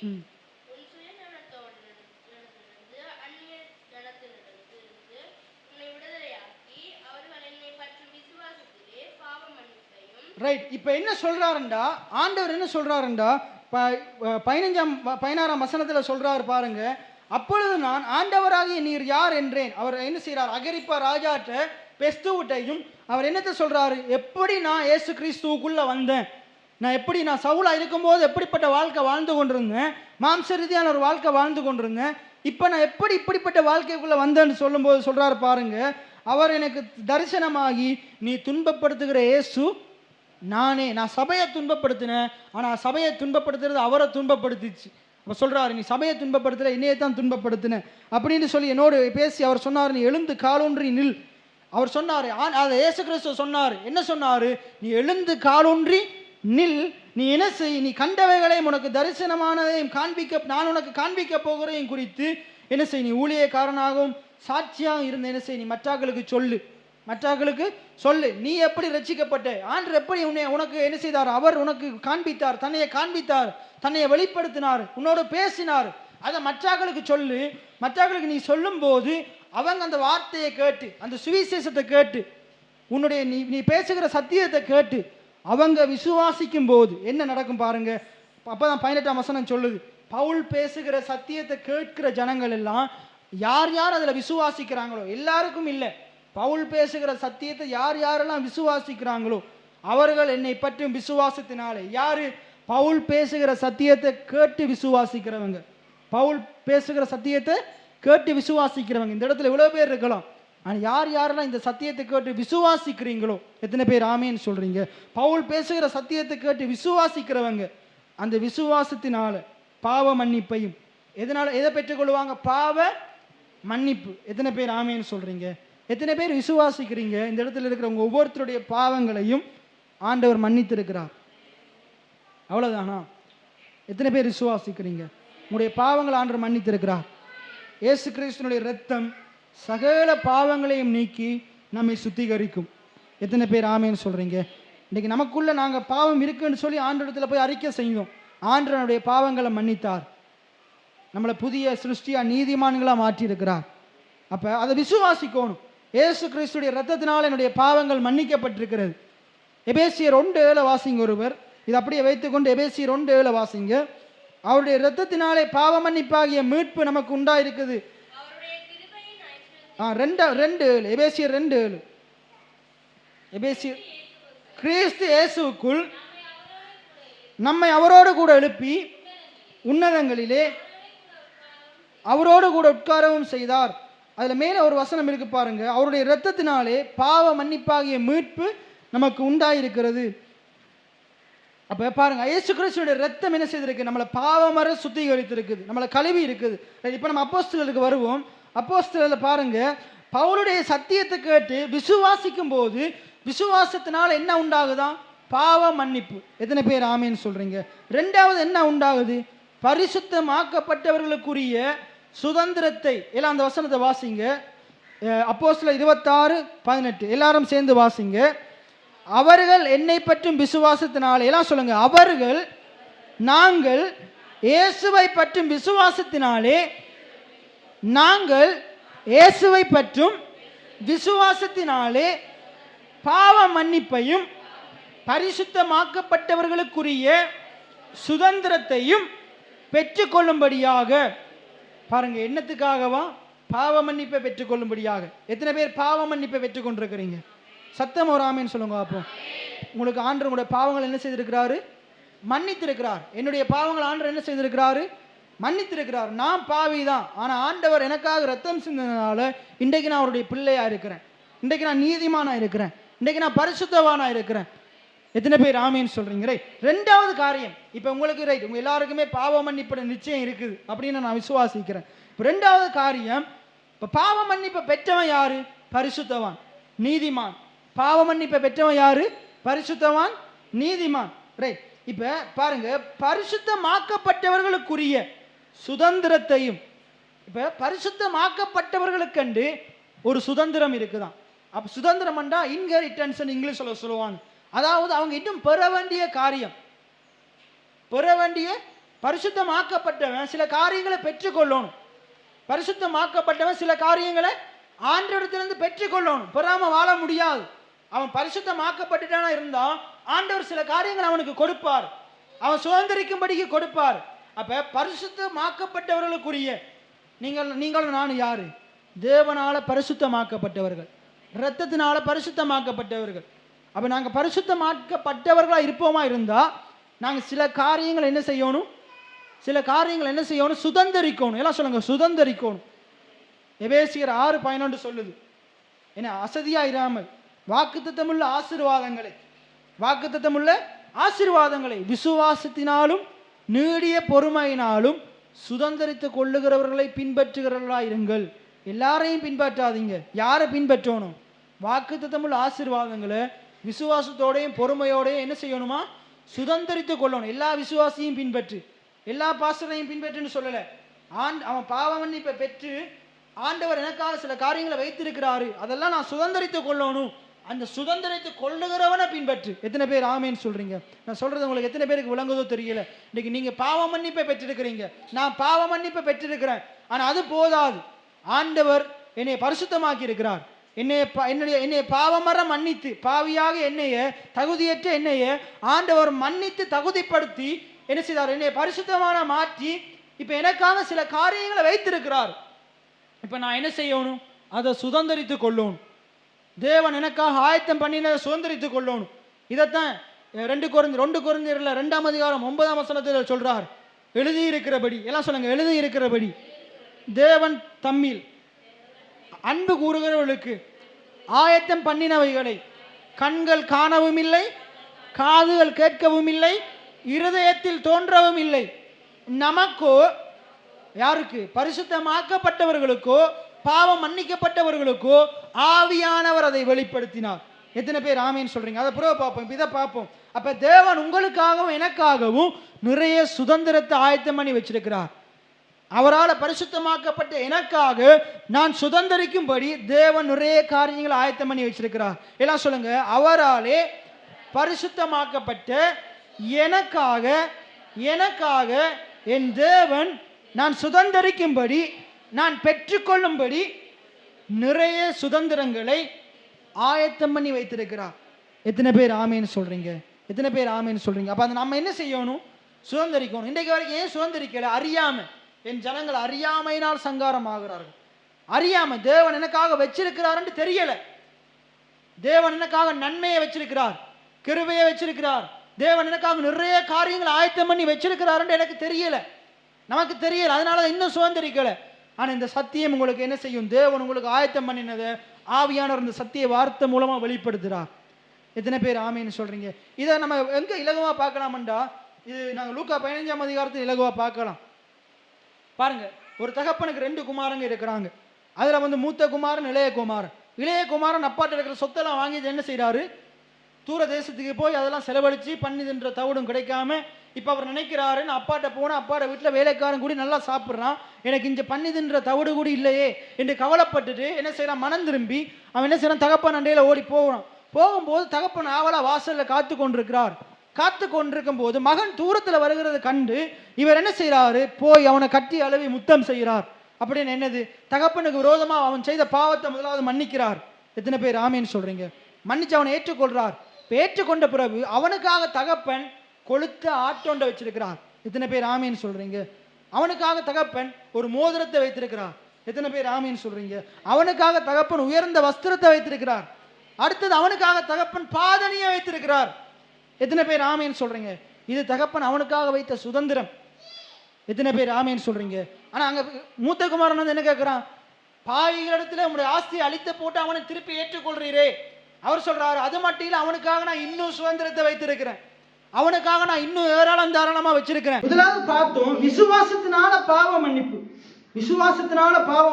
ம். உன் சுயநலத்தோடிருந்து அந்நிய ஜனத்திலிருந்து உன்னை விடுதலையாக்கி அவர்கள் என்னை பற்றும் விசுவாசத்திலே பாவ மன்னிப்பையும். ரைட். இப்போ என்ன சொல்றாருண்டா, ஆண்டவர் என்ன சொல்றாருண்டா, 16ஆம் வசனத்தில் சொல்றாரு பாருங்க. அப்பொழுது நான் ஆண்டவராகிய நீர் யார் என்றேன். அவர் என்ன செய்கிறார், அகிரிப்பா ராஜாட்ட பெஸ்துவிட்டையும் அவர் என்னத்தை சொல்றாரு, எப்படி நான் இயேசு கிறிஸ்துவுக்குள்ள வந்தேன், நான் சவுலா இருக்கும்போது எப்படிப்பட்ட வாழ்க்கை வாழ்ந்து கொண்டிருந்தேன், மாம்ச ரீதியான ஒரு வாழ்க்கை வாழ்ந்து கொண்டிருந்தேன், இப்போ நான் எப்படி இப்படிப்பட்ட வாழ்க்கைக்குள்ள வந்தேன்னு சொல்லும்போது சொல்றாரு பாருங்க. அவர் எனக்கு தரிசனமாகி நீ துன்பப்படுத்துகிற இயேசு நானே. நான் சபையை துன்பப்படுத்தினேன், ஆனால் சபையை துன்பப்படுத்துறது அவரை துன்பப்படுத்திச்சு. அப்போ சொல்றாரு, நீ சபையை துன்பப்படுத்துகிற என்னையே தான் துன்பப்படுத்தின அப்படின்னு சொல்லி என்னோடு பேசி அவர் சொன்னார், நீ எழுந்து காலொன்றி நில். அவர் சொன்னார், அதை இயேசு கிறிஸ்து சொன்னார். என்ன சொன்னார், நீ எழுந்து காலொன்றி நில், நீ என்ன செய், நீ கண்டவைகளையும் உனக்கு தரிசனமானதையும் நான் உனக்கு காண்பிக்க போகிறதையும் குறித்து என்ன செய், நீ ஊழியக்காரனாகவும் சாட்சியாக இருந்த என்ன செய், நீ மற்றவர்களுக்கு சொல்லு. நீ எப்படி ரட்சிக்கப்பட்ட, ஆண்டவர் எப்படி உனக்கு என்ன செய்தார், அவர் உனக்கு காண்பித்தார், தன்னையை வெளிப்படுத்தினார், உன்னோடு பேசினார், அதை மற்றவர்களுக்கு சொல்லு. மற்றவர்களுக்கு நீ சொல்லும் போது அவங்க அந்த வார்த்தையை கேட்டு, அந்த சுவிசேஷத்தை கேட்டு, உன்னுடைய நீ பேசுகிற சத்தியத்தை கேட்டு அவங்க விசுவாசிக்கும் போது என்ன நடக்கும் பாருங்க. அப்பதான் 18ஆம் வசனம் சொல்லுது, பவுல் பேசுகிற சத்தியத்தை கேட்கிற ஜனங்கள் எல்லாம் யார் அதுல விசுவாசிக்கிறாங்களோ, எல்லாருக்கும் இல்லை, பவுல் பேசுகிற சத்தியத்தை யாரெல்லாம் விசுவாசிக்கிறாங்களோ அவர்கள் என்னை பற்றும் விசுவாசத்தினாலே. யாரு, பவுல் பேசுகிற சத்தியத்தை கேட்டு விசுவாசிக்கிறவங்க, பவுல் பேசுகிற சத்தியத்தை கேட்டு விசுவாசிக்கிறவங்க. இந்த இடத்துல இவ்வளவு பேர் இருக்கலாம், ஆனால் யாரெல்லாம் இந்த சத்தியத்தை கேட்டு விசுவாசிக்கிறீங்களோ எத்தனை பேர் ஆமேன்னு சொல்றீங்க? பவுல் பேசுகிற சத்தியத்தை கேட்டு விசுவாசிக்கிறவங்க அந்த விசுவாசத்தினால பாவ மன்னிப்பையும் எதை பெற்றுக்கொள்வாங்க, பாவ மன்னிப்பு. எத்தனை பேர் ஆமேன்னு சொல்றீங்க? எத்தனை பேர் விசுவாசிக்கிறீங்க? இந்த இடத்துல இருக்கிறவங்க ஒவ்வொருத்தருடைய பாவங்களையும் ஆண்டவர் மன்னித்திருக்கிறார். அவ்வளவுதானா? எத்தனை பேர் விசுவாசிக்கிறீங்க? உங்களுடைய பாவங்களை ஆண்டவர் மன்னித்திருக்கிறார். இயேசு கிறிஸ்துவினுடைய இரத்தம் சகல பாவங்களையும் நீக்கி நம்மை சுத்திகரிக்கும். எத்தனை பேர் ஆமேன்னு சொல்றீங்க? இன்னைக்கு நமக்குள்ள நாங்கள் பாவம் இருக்குன்னு சொல்லி ஆண்டவரிடத்துல போய் அறிக்கை செய்தோம். ஆண்டவருடைய பாவங்களை மன்னித்தார், நம்மளை புதிய சிருஷ்டியா நீதிமான்களா மாற்றி இருக்கிறார். அப்ப அதை விசுவாசிக்கணும். இயேசு கிறிஸ்துடைய இரத்தத்தினால் என்னுடைய பாவங்கள் மன்னிக்கப்பட்டிருக்கிறது. எபேசியர் 2:7 வாசிங்க ஒருவர். இது அப்படியே வைத்துக்கொண்டு எபேசியர் 2:7 வாசிங்க. அவருடைய இரத்தத்தினாலே பாவ மன்னிப்பாகிய மீட்பு நமக்கு உண்டாயிருக்குது. 2:7 எபேசியர் 2:7. எபேசியர் கிறிஸ்து இயேசுவுக்குள் நம்மை அவரோடு கூட எழுப்பி உன்னதங்களிலே அவரோடு கூட உட்காரவும் செய்தார். அதுல மேல ஒரு வசனம் இருக்கு பாருங்க, அவருடைய இரத்தத்தினாலே பாவ மன்னிப்பாகிய மீட்பு நமக்கு உண்டாயிருக்கிறது. அப்ப பாருங்க, இயேசு கிறிஸ்துவோட இரத்தம் என்ன செய்திருக்கு, நம்மளை பாவமர சுத்திகரித்திருக்குது, நம்மளை கழுவி இருக்குது. இப்ப நம்ம அப்போஸ்தலருக்கு வருவோம். அப்போஸ்தலர்ல பாருங்க, பவுலுடைய சத்தியத்தை கேட்டு விசுவாசிக்கும் போது விசுவாசத்தினால என்ன உண்டாகுதான், பாவ மன்னிப்பு. எத்தனை பேர் ஆமேன்னு சொல்றீங்க? ரெண்டாவது என்ன உண்டாகுது, பரிசுத்தமாக்கப்பட்டவர்களுக்குரிய சுதந்திரத்தை. எல்லாம் அந்த வசனத்தை வாசிங்க. அப்போஸ்தலர் 26:18 எல்லாரும் சேர்ந்து வாசிங்க. அவர்கள் என்னை பற்றும் விசுவாசத்தினாலே, எல்லாம் சொல்லுங்க, அவர்கள் நாங்கள் இயேசுவை பற்றும் விசுவாசத்தினாலே, நாங்கள் இயேசுவை பற்றும் விசுவாசத்தினாலே பாவ மன்னிப்பையும் பரிசுத்தமாக்கப்பட்டவர்களுக்குரிய சுதந்திரத்தையும் பெற்றுக்கொள்ளும்படியாக. பாருங்க, என்னத்துக்காகவா, பாவ மன்னிப்பை பெற்றுக்கொள்ளும்படியாக. எத்தனை பேர் பாவ மன்னிப்பை பெற்றுக்கொண்டிருக்கிறீங்க? சத்தம் ஒரு ஆமேன்னு சொல்லுங்க. அப்போ உங்களுக்கு ஆண்டவர் உங்களுடைய பாவங்கள் என்ன செய்திருக்கிறாரு, மன்னித்திருக்கிறார். என்னுடைய பாவங்கள் ஆண்டவர் என்ன செய்திருக்கிறாரு, மன்னித்திருக்கிறார். நான் பாவி தான், ஆனால் ஆண்டவர் எனக்காக ரத்தம் சிந்தனால இன்றைக்கு நான் அவருடைய பிள்ளையா இருக்கிறேன், இன்றைக்கு நான் நீதிமானா இருக்கிறேன், இன்றைக்கு நான் பரிசுத்தவானா இருக்கிறேன். எத்தனை பேர் ஆமேன்னு சொல்றீங்க? ரெண்டாவது காரியம், இப்போ உங்களுக்கு ரைட், உங்க எல்லாருக்குமே பாவ மன்னிப்பட நிச்சயம் இருக்குது அப்படின்னு நான் விசுவாசிக்கிறேன். இப்போ ரெண்டாவது காரியம், இப்போ பாவ மன்னிப்பை பெற்றவன் யாரு, பரிசுத்தவான் நீதிமான். பாவ மன்னிப்பை பெற்றவன் யாரு, பரிசுத்தவான் நீதிமான். ரைட். இப்ப பாருங்க, பரிசுத்தமாக்கப்பட்டவர்களுக்குரிய சுதந்திரத்தையும், இப்ப பரிசுத்தமாக்கப்பட்டவர்களுக்கு ஒரு சுதந்திரம் இருக்குதான். அப்ப சுதந்திரம் என்றா இன்ஹெரிட்டன்ஸ் இங்கிலீஷ்ல சொல்லுவாங்க. அதாவது அவங்க இன்னும் பெற வேண்டிய பரிசுத்தமாக்கப்பட்டவன் சில காரியங்களை பெற்றுக்கொள்ளணும். பரிசுத்தமாக்கப்பட்டவன் சில காரியங்களை ஆண்டவரிடத்திலிருந்து பெற்றுக்கொள்ளணும். பெறாம வாழ முடியாது. அவன் பரிசுத்தமாக்கப்பட்டுட்டானா இருந்தா ஆண்டவர் சில காரியங்கள் அவனுக்கு கொடுப்பார். அவன் சுதந்திரிக்கும்படிக்கு கொடுப்பார். அப்ப பரிசுத்தமாக்கப்பட்டவர்களுக்குரிய நீங்களும் நானும் யாரு? தேவனால பரிசுத்தமாக்கப்பட்டவர்கள், இரத்தத்தினால பரிசுத்தமாக்கப்பட்டவர்கள். அப்ப நாங்க பரிசுத்தமாக்கப்பட்டவர்களா இருப்போமா இருந்தா நாங்க சில காரியங்கள் என்ன செய்யணும்? சில காரியங்கள் என்ன செய்யணும்? சுதந்திரிக்கணும். எல்லாம் சொல்லுங்க, சுதந்திரிக்கணும். எபேசியர் 6:11 சொல்லுது, என்ன அசதியா இராமல் வாக்குத்தத்தமுள்ள ஆசீர்வாதங்களை விசுவாசத்தினாலும் நீடிய பொறுமையினாலும் சுதந்திரித்துக் கொள்ளுகிறவர்களை பின்பற்றுகிறவர்களா இருங்கள். எல்லாரையும் பின்பற்றாதீங்க. யாரை பின்பற்றணும்? வாக்குத்தத்தமுள்ள ஆசீர்வாதங்களை விசுவாசத்தோடையும் பொறுமையோடையும் என்ன செய்யணுமா? சுதந்திரித்துக் கொள்ளணும். எல்லா விசுவாசியும் பின்பற்று, எல்லா பாஸ்டரையும் பின்பற்றுன்னு சொல்லல. அவன் பாவ மன்னிப்பை பெற்று ஆண்டவர் எனக்காக சில காரியங்களை வைத்திருக்கிறாரு, அதெல்லாம் நான் சுதந்திரித்துக் கொள்ளணும். அந்த சுதந்திரத்தை கொள்ளுகிறவனை பின்பற்று. எத்தனை பேர் ஆமேன்னு சொல்றீங்க? நான் சொல்றது உங்களுக்கு எத்தனை பேருக்கு விளங்குதோ தெரியல. இன்னைக்கு நீங்க பாவ மன்னிப்பை பெற்றிருக்கிறீங்க, நான் பாவ மன்னிப்பை பெற்றிருக்கிறேன். ஆனா அது போதாது. ஆண்டவர் என்னை பரிசுத்தமாக்கி இருக்கிறார். என்னை பாவமர மன்னித்து, பாவியாக என்னைய, தகுதியற்ற என்னைய ஆண்டவர் மன்னித்து தகுதிப்படுத்தி என்ன செய்தார்? என்னை பரிசுத்தமான மாற்றி இப்ப எனக்காக சில காரியங்களை வைத்திருக்கிறார். இப்ப நான் என்ன செய்யணும்? அதை சுதந்திரித்துக் கொள்ளணும். தேவன் எனக்காக ஆயத்தம் பண்ணினதை சுதந்திரித்துக் கொள்ளணும். இதைத்தான் 2 கொரிந்தியர்ல 2ஆம் அதிகாரம் 9ஆம் வசனத்தில் சொல்றார். எழுதியிருக்கிறபடி, எல்லாம் சொல்லுங்க, எழுதியிருக்கிறபடி தேவன் தம்மில் அன்பு கூறுகிறவர்களுக்கு ஆயத்தம் பண்ணினவைகளை கண்கள் காணவும் இல்லை, காதுகள் கேட்கவும் இல்லை, இருதயத்தில் தோன்றவும் இல்லை. நமக்கோ, யாருக்கு? பரிசுத்தமாக்கப்பட்டவர்களுக்கோ பாவம் மன்னிக்கப்பட்டவர்களுக்கோ ஆவியானவர் அதை வெளிப்படுத்தினார். எத்தனை பேர் ஆமேன்னு சொல்றீங்க? அதை புறவை பார்ப்போம், இதை பார்ப்போம். அப்ப தேவன் உங்களுக்காகவும் எனக்காகவும் நிறைய சுதந்திரத்தை ஆயத்தம் பண்ணி வச்சிருக்கிறார். அவரால் பரிசுத்தமாக்கப்பட்ட எனக்காக நான் சுதந்திரிக்கும்படி தேவன் நிறைய காரியங்களை ஆயத்தம் பண்ணி வச்சிருக்கிறார். எல்லாம் சொல்லுங்க, அவராலே பரிசுத்தமாக்கப்பட்ட எனக்காக என் தேவன் நான் சுதந்திரிக்கும்படி, நான் பெற்றுக்கொள்ளும்படி நிறைய சுதந்திரங்களை ஆயத்தம் பண்ணி வைத்திருக்கிறார். எத்தனை பேர் ஆமேன்னு சொல்றீங்க? எத்தனை பேர் ஆமேன்னு சொல்றீங்க? அப்ப அதை நம்ம என்ன செய்யணும்? சுதந்திரிக்கணும். இன்றைக்கு வரைக்கும் ஏன் சுதந்திரிக்கல? அறியாம. என் ஜனங்கள் அறியாமையினால் சங்காரம் ஆகிறார்கள். அறியாம தேவன் எனக்காக வச்சிருக்கிறார் தெரியல. தேவன் எனக்காக நன்மையை வச்சிருக்கிறார், கிருபையை வச்சிருக்கிறார், தேவன் எனக்காக நிறைய காரியங்கள் ஆயத்தம் பண்ணி வச்சிருக்கிறார் எனக்கு தெரியல, நமக்கு தெரியல. அதனால இன்னும் சுதந்திரிக்கல. ஆனா இந்த சத்தியம் உங்களுக்கு என்ன செய்யும்? தேவன் உங்களுக்கு ஆயத்தம் பண்ணினதை ஆவியானவர் இந்த சத்திய வார்த்தை மூலமா வெளிப்படுத்துறார். எத்தனை பேர் ஆமேன்னு சொல்றீங்க? இதை நம்ம எங்க இலகுவா பார்க்கலாம்டா, இது நாங்கள் லூக்கா 15ஆம் அதிகாரத்தில் இலகுவா பார்க்கலாம். பாருங்க, ஒரு தகப்பனுக்கு 2 குமாரங்க இருக்கிறாங்க. அதுல மூத்த குமாரன், இளைய குமாரன் அப்பாட்ட இருக்கிற சொத்தெல்லாம் வாங்கி என்ன செய்யறாரு? தூர தேசத்துக்கு போய் அதெல்லாம் செலவழிச்சு பண்ணி தின்ற தவிடும் கிடைக்காம இப்ப அவர் நினைக்கிறாரு, நான் அப்பாட்ட போனா அப்பாட்ட வீட்டுல வேலைக்காரன் கூடி நல்லா சாப்பிட்றான், எனக்கு இங்க பண்ணி தின்ற தவிடு கூடி இல்லையே என்று கவலைப்பட்டுட்டு என்ன செய்யறான்? மனம் திரும்பி அவன் என்ன செய்யறான்? தகப்பன் அண்டையில ஓடி போகும்போது தகப்பன் ஆவலா வாசல்ல காத்து கொண்டிருக்கும் போது மகன் தூரத்துல வருகிறது கண்டு இவர் என்ன செய்யறாரு? போய் அவனை கட்டி அழுவி முத்தம் செய்கிறார். அப்படின்னு என்னது? தகப்பனுக்கு விரோதமா அவன் செய்த பாவத்தை முதலாவது மன்னிக்கிறார். எத்தனை பேர் ஆமேன்னு சொல்றீங்க? மன்னிச்சு அவனை ஏற்றுக்கொள்றார். ஏற்றுக்கொண்ட பிறகு அவனுக்காக தகப்பன் கொளுத்த ஆட்டோண்ட வச்சிருக்கிறார். எத்தனை பேர் ஆமேன்னு சொல்றீங்க? அவனுக்காக தகப்பன் ஒரு மோதிரத்தை வைத்திருக்கிறார். எத்தனை பேர் ஆமேன்னு சொல்றீங்க? அவனுக்காக தகப்பன் உயர்ந்த வஸ்திரத்தை வைத்திருக்கிறார். அடுத்தது அவனுக்காக தகப்பன் பாதணியை வைத்திருக்கிறார். எத்தனை பேர் ஆமேன்னு சொல்றீங்க? இது தகப்பன் அவனுக்காக வைத்த சுதந்திரம். எத்தனை பேர் ஆமேன்னு சொல்றீங்க? ஆனா அங்க மூத்த குமாரன் என்ன கேட்கிறான்? பாவிகளிடத்துல உங்களுடைய ஆஸ்தியை அழித்து போட்டு அவனை திருப்பி ஏற்றுக்கொள்றீரே. அவர் சொல்றாரு, அது மட்டும் இல்ல, அவனுக்காக நான் இன்னும் சுதந்திரத்தை வைத்திருக்கிறேன், அவனுக்காக நான் இன்னும் ஏராளம் தாராளமா வச்சிருக்கிறேன். முதலாவது பார்த்தோம் விசுவாசத்தினால பாவ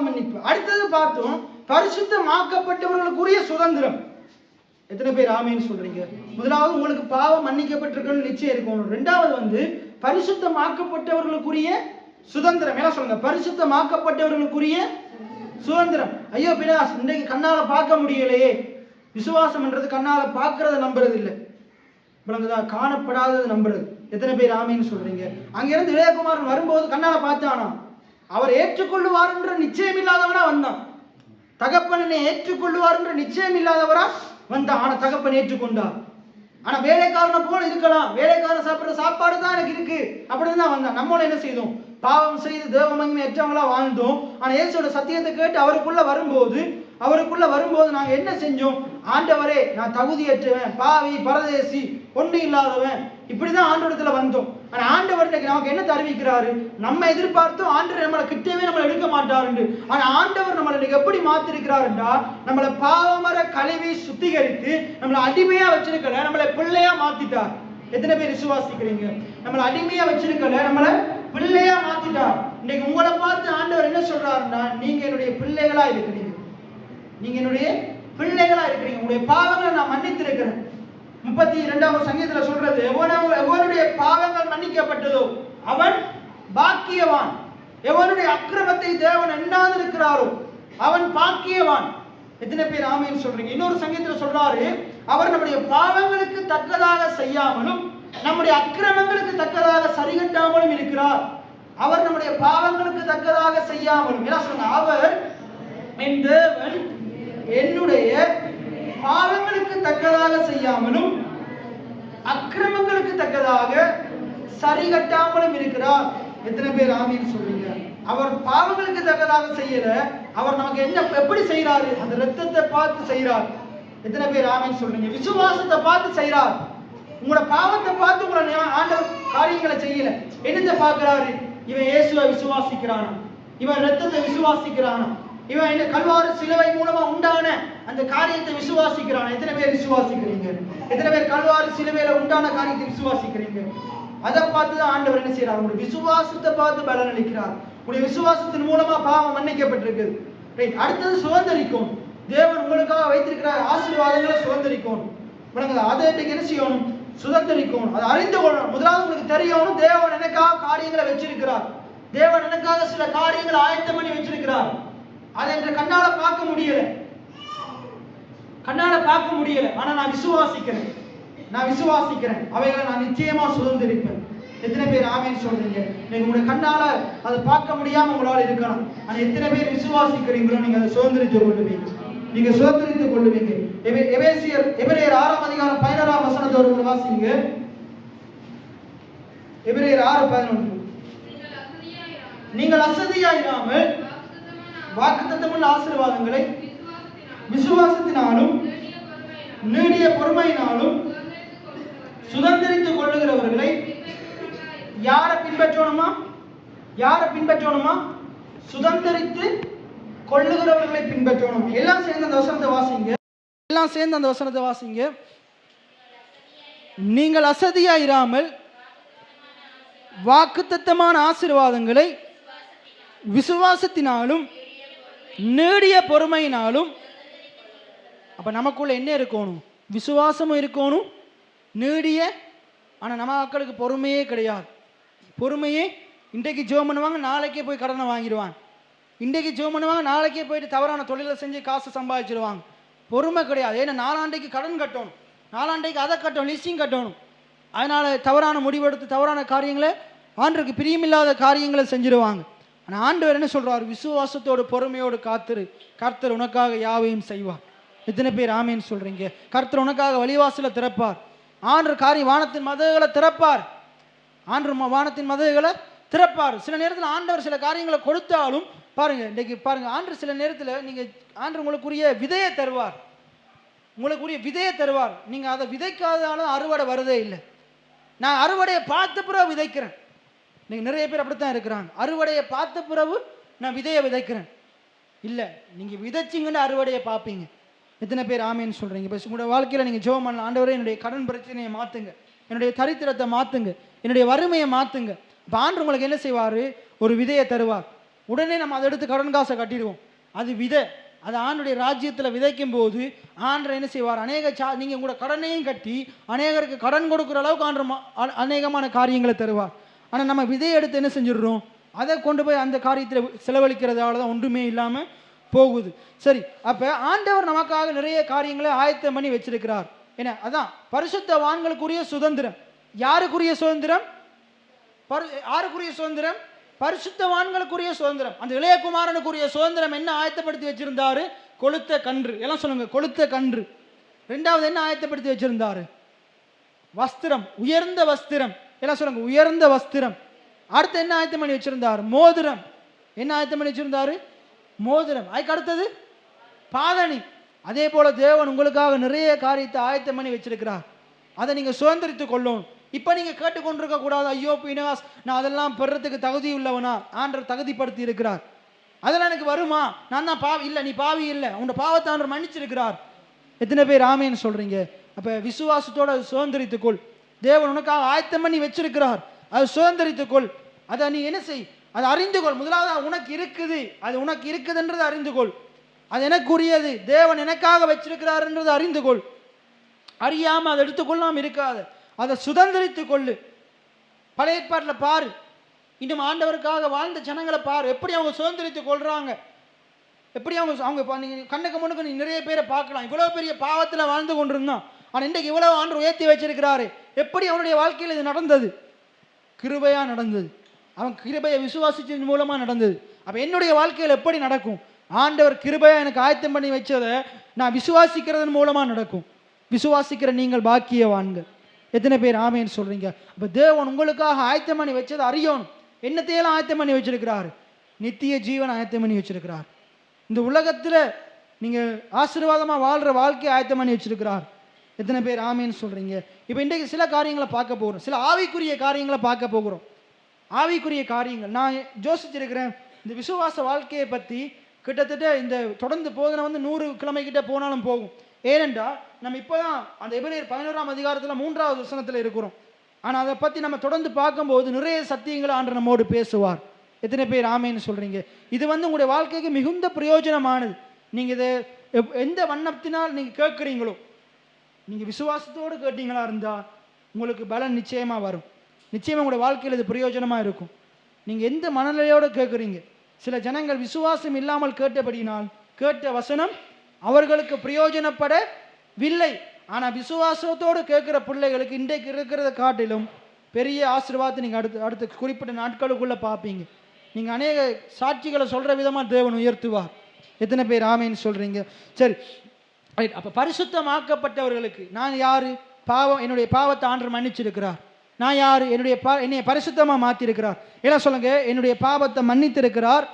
மன்னிப்பு. அடுத்தது பார்த்தோம் பரிசுத்தமாக்கப்பட்டவர்களுக்குரிய சுதந்திரம். எத்தனை பேர் ஆமேன்னு சொல்றீங்க? முதலாவது உங்களுக்கு பாவம் மன்னிக்கப்பட்டிருக்கணும் நிச்சயம் இருக்கும். ரெண்டாவது பரிசுத்தமாக்கப்பட்டவர்களுக்குரிய சுதந்திரம். என்ன சொல்லுங்க? பரிசுத்தமாக்கப்பட்டவர்களுக்குரிய சுதந்திரம். ஐயோ பினாஸ், இன்றைக்கு கண்ணால பார்க்க முடியலையே. விசுவாசம் என்றது கண்ணால பார்க்கறத நம்புறது இல்லை, காணப்படாதது நம்புறது. எத்தனை பேர் ஆமீன்னு சொல்றீங்க? அங்கிருந்து இளையகுமாரன் வரும்போது கண்ணால பார்த்தானா? அவர் ஏற்றுக்கொள்ளுவார் என்ற நிச்சயம் இல்லாதவனா வந்தான். தகப்பனை ஏற்றுக்கொள்ளுவார் என்ற நிச்சயம் இல்லாதவரா வந்தான். ஆனா தகப்பன் ஏற்றுக்கொண்டார். ஆனா வேலைக்காரனை போல இருக்கலாம், வேலைக்காரன் சாப்பிடுற சாப்பாடு தான் எனக்கு இருக்கு அப்படின்னு தான் வந்தான். நம்மள என்ன செய்தோம்? பாவம் செய்து தேவ மகிமை ஏற்றவங்களா வாழ்ந்தோம். ஆனா இயேசுவோட சத்தியத்தை கேட்டு அவருக்குள்ள வரும்போது நாங்க என்ன செஞ்சோம்? ஆண்டவரே, நான் தகுதியற்றவன், பாவி, பரதேசி, ஒண்ணு இல்லாதவன், இப்படிதான் ஆண்டவரத்துல வந்தோம். ஆனா ஆண்டவர் நமக்கு என்ன அறிவிக்கிறாரு? நம்ம எதிர்பார்த்தோம் ஆண்டவர் நம்மளை கிட்டவே நம்மளை எடுக்க மாட்டாரு. ஆனா ஆண்டவர் நம்மளை எப்படி மாத்திருக்கிறாருன்றா, நம்மளை பாவமர கழுவி சுத்திகரித்து நம்மளை அடிமையா வச்சிருக்கல, நம்மளை பிள்ளையா மாத்திட்டார். எத்தனை பேர் விசுவாசிக்கிறீங்க? நம்மளை அடிமையா வச்சிருக்கல, நம்மளை பிள்ளையா மாத்திட்டார். இன்னைக்கு உங்களை பார்த்து ஆண்டவர் என்ன சொல்றாருன்னா, நீங்க என்னுடைய பிள்ளைகளா இருக்கிறீங்க, நீங்க என்னுடைய பிள்ளைகளா இருக்கிறீங்க, உங்களுடைய பாவங்களை நான் மன்னித்திருக்கிறேன். 32வது சங்கீதத்துல சொல்றது, எவனுடைய பாவங்கள் மன்னிக்கப்பட்டதோ அவன் பாக்கியவான், எவனுடைய அக்கிரமத்தை தேவன் எண்ணாது இருக்கிறாரோ அவன் பாக்கியவான். எத்தனை பேர் ஆமீன் சொல்றீங்க? இன்னொரு சங்கீதத்துல சொல்றாரு, அவர் நம்முடைய பாவங்களுக்கு தக்கதாக செய்யாமலும் நம்முடைய அக்கிரமங்களுக்கு தக்கதாக சரிகட்டாமலும் இருக்கிறார். அவர் நம்முடைய பாவங்களுக்கு தக்கதாக செய்யாமலும், என்ன சொல்லுங்க? அவர் என் தேவன் என்னுடைய பாவங்களுக்கு தக்கதாக செய்யாமலும் அக்கிரமங்களுக்கு தக்கதாக சரி கட்டாமலும் இருக்கிறார். எத்தனை பேர் ஆமீன் சொல்றீங்க? அவர் பாவங்களுக்கு தக்கதாக செய்யல, அவர் நமக்கு என்ன எப்படி செய்யறாரு? அந்த ரத்தத்தை பார்த்து செய்யறார். எத்தனை பேர் ஆமீன் சொல்றீங்க? விசுவாசத்தை பார்த்து செய்யறார். உங்களோட பாவத்தை பார்த்து உங்களை ஆண்டவர் காரியங்களை செய்யல. என்னத்தை பார்க்கிறாரு? இவன் இயேசுவை விசுவாசிக்கிறானா, இவன் ரத்தத்தை விசுவாசிக்கிறானா, இவன் என்ன கல்வாரி சிலுவை மூலமா உண்டான அந்த காரியத்தை விசுவாசிக்கிறான். எத்தனை பேர் விசுவாசிக்கிறீங்க? எத்தனை பேர் கல்வாரி சிலுவையில உண்டான காரியத்தை விசுவாசிக்கிறீங்க? அதை பார்த்து தான் ஆண்டவர் என்ன செய்யறார்? உங்களுடைய விசுவாசத்தை பார்த்து பலன் அளிக்கிறார். உங்களுடைய விசுவாசத்தின் மூலமா பாவம் மன்னிக்கப்பட்டிருக்கு. ரைட். அடுத்தது சுதந்திரிக்கும். தேவன் உங்களுக்காக வைத்திருக்கிற ஆசீர்வாதங்களை சுதந்திரிக்கும். அதை என்ன செய்யணும்? சுதந்திரிக்கும். அதை அறிந்து கொள்ளணும். முதலாவது உங்களுக்கு தெரியணும், தேவன் எனக்காக காரியங்களை வச்சிருக்கிறார், தேவன் எனக்காக சில காரியங்களை ஆயத்தம் பண்ணி வச்சிருக்கிறார். அதை என்ற கண்ணால பார்க்க முடியல, ஆனா நான் விசுவாசிக்கிறேன், அவைகளை நான் நிச்சயமா சுதந்திரிப்பேன். எத்தனை பேர் ஆமீன் சொல்றீங்க? நீங்க உங்களுடைய கண்ணால அதை பார்க்க முடியாம உங்களால் இருக்கலாம், ஆனா எத்தனை பேர் விசுவாசிக்கிறீங்களோ நீங்க அதை சுதந்திரித்துக் கொள்ளுவீங்க. எபிரேயர் 6ஆம் அதிகாரம் 11ஆம் வசனத்தோடு வாசிங்க. எபிரேயர் 6:11. நீங்கள் அசதியாயிராமல் வாக்குத்தத்தமுள்ள ஆசீர்வாதங்களை விசுவாசத்தினாலும் நீடிய பொறுமையினாலும் சுதந்திரித்துக் கொள்ளுகிறவர்களை யாரை பின்பற்றணுமா? சுதந்திரித்து கொள்ளுகிறவர்களை பின்பற்றணும். எல்லாம் சேர்ந்து அந்த வசனத்தை வாசிங்க. நீங்கள் அசதியாயிராமல் வாக்குத்தத்தமான ஆசீர்வாதங்களை விசுவாசத்தினாலும் நீடிய பொறுமையினாலும். அப்ப நமக்குள்ள என்ன இருக்கணும்? விசுவாசமும் இருக்கணும், நீடிய. ஆனா நம்ம மக்களுக்கு பொறுமையே கிடையாது. பொறுமையே இன்றைக்கு ஜெபம் பண்ணுவாங்க, நாளைக்கே போய் கடனை வாங்கிடுவாங்க. இன்றைக்கு ஜெபம் பண்ணுவாங்க, நாளைக்கே போயிட்டு தவறான தொழிலை செஞ்சு காசு சம்பாதிச்சிருவாங்க. பொறுமை கிடையாது. ஏன்னா நாளாண்டைக்கு கடன் கட்டணும், நாளாண்டைக்கு அதை கட்டணும், லிஸ்டிங் கட்டணும். அதனால தவறான முடிவெடுத்து தவறான காரியங்களை, ஆண்டவருக்கு பிரியமில்லாத காரியங்களை செஞ்சிருவாங்க. ஆனால் ஆண்டவர் என்ன சொல்றாரு? விசுவாசத்தோடு பொறுமையோடு காத்திரு, கர்த்தர் உனக்காக யாவையும் செய்வார். எத்தனை பேர் ஆமீன் சொல்றீங்க? கர்த்தர் உனக்காக வழிவாசல திறப்பார். ஆண்டவர் காரியம் வானத்தின் மதகுகளை திறப்பார். சில நேரத்தில் ஆண்டவர் சில காரியங்களை கொடுத்தாலும் பாருங்க, இன்னைக்கு பாருங்க, ஆண்டவர் சில நேரத்தில் ஆண்டவர் உங்களுக்குரிய விதையை தருவார். நீங்க அதை விதைக்காதாலும் அறுவடை வரதே இல்லை. நான் அறுவடையை பார்த்த பிறகு விதைக்கிறேன். இன்னைக்கு நிறைய பேர் அப்படித்தான் இருக்கிறாங்க. அறுவடையை பார்த்த பிறகு நான் விதையை விதைக்கிறேன். இல்லை, நீங்கள் விதைச்சிங்கன்னு அறுவடையை பார்ப்பீங்க. எத்தனை பேர் ஆமேன்னு சொல்கிறீங்க? இப்போ உங்களோட வாழ்க்கையில் நீங்கள் ஜெபம் பண்ணலாம், ஆண்டவரே என்னுடைய கடன் பிரச்சனையை மாற்றுங்க, என்னுடைய தரித்திரத்தை மாற்றுங்க, என்னுடைய வறுமையை மாற்றுங்க. இப்போ ஆண்டவர் உங்களுக்கு என்ன செய்வார்? ஒரு விதையை தருவார். உடனே நம்ம அதை எடுத்து கடன் காசை கட்டிடுவோம். அது விதை. அது ஆண்டுடைய ராஜ்யத்தில் விதைக்கும் போது ஆண்டவர் என்ன செய்வார்? நீங்கள் உங்களோட கடனையும் கட்டி அநேகருக்கு கடன் கொடுக்குற அளவுக்கு ஆண்டவர் அநேகமான காரியங்களை தருவார். ஆனால் நம்ம விதையை எடுத்து என்ன செஞ்சிடுறோம்? அதை கொண்டு போய் அந்த காரியத்தில் செலவழிக்கிறதால தான் ஒன்றுமே இல்லாமல் போகுது. சரி, அப்போ ஆண்டவர் நமக்காக நிறைய காரியங்களை ஆயத்தம் பண்ணி வச்சிருக்கிறார். ஏன்னா அதான் பரிசுத்தவான்களுக்குரிய சுதந்திரம். யாருக்குரிய சுதந்திரம்? யாருக்குரிய சுதந்திரம்? பரிசுத்தவான்களுக்குரிய சுதந்திரம். அந்த இளையகுமாரனுக்குரிய சுதந்திரம் என்ன ஆயத்தப்படுத்தி வச்சிருந்தாரு? கொளுத்த கன்று. எல்லாம் சொல்லுங்க, கொளுத்த கன்று. ரெண்டாவது என்ன ஆயத்தப்படுத்தி வச்சிருந்தாரு? வஸ்திரம், உயர்ந்த வஸ்திரம். எல்லாம் சொல்லுங்க, உயர்ந்த வஸ்திரம். அடுத்து என்ன ஆயத்தம் பண்ணி வச்சிருந்தார்? மோதிரம். என்ன ஆயத்தம் பண்ணி வச்சிருந்தாரு? மோதிரம். அதுக்கு அடுத்தது பாதணி. அதே போல தேவன் உங்களுக்காக நிறைய காரியத்தை ஆயத்தம் பண்ணி வச்சிருக்கிறார். அதை நீங்க சுதந்திரித்துக் கொள்ளணும். இப்ப நீங்க கேட்டுக்கொண்டிருக்க கூடாது, ஐயோ பினாஸ் நான் அதெல்லாம் பெறத்துக்கு தகுதி உள்ளவனா? ஆண்டவர் தகுதிப்படுத்தி இருக்கிறார். அதெல்லாம் எனக்கு வருமா? நான் தான் பாவி. இல்லை, நீ பாவி இல்லை, உன்னோட பாவத்தை ஆண்டவர் மன்னிச்சிருக்கிறார். எத்தனை பேர் ஆமேன்னு சொல்றீங்க? அப்ப விசுவாசத்தோட சுதந்திரித்துக்கொள். தேவன் உனக்காக ஆயத்தம் பண்ணி வச்சிருக்கிறார், அது சுதந்திரித்துக்கொள். அதை நீ என்ன செய்? அதை அறிந்து கொள். முதலாவது உனக்கு இருக்குது, அது உனக்கு இருக்குதுன்றதை அறிந்து கொள். அது எனக்குரியது, தேவன் எனக்காக வச்சிருக்கிறார்ன்றதை அறிந்து கொள். அறியாம அதை எடுத்துக்கொள்ளாம இருக்காது, அதை சுதந்திரித்துக் கொள்ளு. பழைய ஏற்பாட்டில் பாரு, இன்னும் ஆண்டவருக்காக வாழ்ந்த ஜனங்களை பாரு, எப்படி அவங்க சுதந்திரித்துக் கொள்றாங்க, எப்படி அவங்க நீங்க கண்ணுக்கு முன்னுக்கு நீ நிறைய பேரை பார்க்கலாம். இவ்வளவு பெரிய பாவத்தில் வாழ்ந்து கொண்டிருந்தான், ஆனால் இன்றைக்கு இவ்வளவு ஆண்டு உயர்த்தி வச்சிருக்கிறாரு. எப்படி அவனுடைய வாழ்க்கையில் இது நடந்தது? கிருபையா நடந்தது. அவன் கிருபையை விசுவாசிச்சதன் மூலமா நடந்தது. அப்ப என்னுடைய வாழ்க்கையில் எப்படி நடக்கும்? ஆண்டவர் கிருபையா எனக்கு ஆயத்தம் பண்ணி வச்சதை நான் விசுவாசிக்கிறதன் மூலமா நடக்கும். விசுவாசிக்கிற நீங்கள் பாக்கியவான்கள். எத்தனை பேர் ஆமேன்னு சொல்றீங்க? அப்ப தேவன் உங்களுக்காக ஆயத்தம் பண்ணி வச்சதை அறியணும். என்னத்தையெல்லாம் ஆயத்தம் பண்ணி வச்சிருக்கிறார்? நித்திய ஜீவன் ஆயத்தம் பண்ணி வச்சிருக்கிறார். இந்த உலகத்துல நீங்க ஆசீர்வாதமா வாழ்ற வாழ்க்கையை ஆயத்தம் பண்ணி வச்சிருக்கிறார். எத்தனை பேர் ஆமேன்னு சொல்றீங்க? இப்போ இன்றைக்கு சில காரியங்களை பார்க்க போகிறோம், சில ஆவிக்குரிய காரியங்களை பார்க்க போகிறோம். ஆவிக்குரிய காரியங்கள் நான் யோசிச்சிருக்கிறேன். இந்த விசுவாச வாழ்க்கையை பற்றி கிட்டத்தட்ட இந்த தொடர்ந்து போதனை 100 கிழமை கிட்ட போனாலும் போகும். ஏனென்றால் நம்ம இப்போதான் அந்த எபிரேயர் 11ஆம் அதிகாரத்தில் 3வது வசனத்தில் இருக்கிறோம். ஆனால் அதை பற்றி நம்ம தொடர்ந்து பார்க்கும்போது நிறைய சத்தியங்களை ஆண்டவர் நம்மோடு பேசுவார். எத்தனை பேர் ஆமேன்னு சொல்றீங்க? இது உங்களுடைய வாழ்க்கைக்கு மிகுந்த பிரயோஜனமானது. நீங்கள் இதை எந்த வண்ணத்தினால் நீங்கள் கேட்குறீங்களோ, நீங்கள் விசுவாசத்தோடு கேட்டீங்களா இருந்தால் உங்களுக்கு பலன் நிச்சயமாக வரும். நிச்சயமாக உங்களோட வாழ்க்கையில் இது பிரயோஜனமாக இருக்கும். நீங்கள் எந்த மனநிலையோடு கேட்குறீங்க? சில ஜனங்கள் விசுவாசம் இல்லாமல் கேட்டபடினால் கேட்ட வசனம் அவர்களுக்கு பிரயோஜனப்படவில்லை. ஆனால் விசுவாசத்தோடு கேட்குற பிள்ளைகளுக்கு இன்றைக்கு இருக்கிறத காட்டிலும் பெரிய ஆசீர்வாதத்தை நீங்கள் அடுத்த குறிப்பிட்ட நாட்களுக்குள்ளே பார்ப்பீங்க. நீங்கள் அநேக சாட்சிகளை சொல்கிற விதமாக தேவன் உயர்த்துவார். எத்தனை பேர் ஆமேன்னு சொல்கிறீங்க? சரி, ரைட். அப்போ பரிசுத்தமாக்கப்பட்டவர்களுக்கு நான் யாரு? பாவம், என்னுடைய பாவத்தை ஆண்டவர் மன்னிச்சிருக்கிறார். நான் யாரு? என்னைய பரிசுத்தமாக மாற்றிருக்கிறார். எல்லாம் சொல்லுங்க, என்னுடைய பாவத்தை மன்னித்திருக்கிறார்,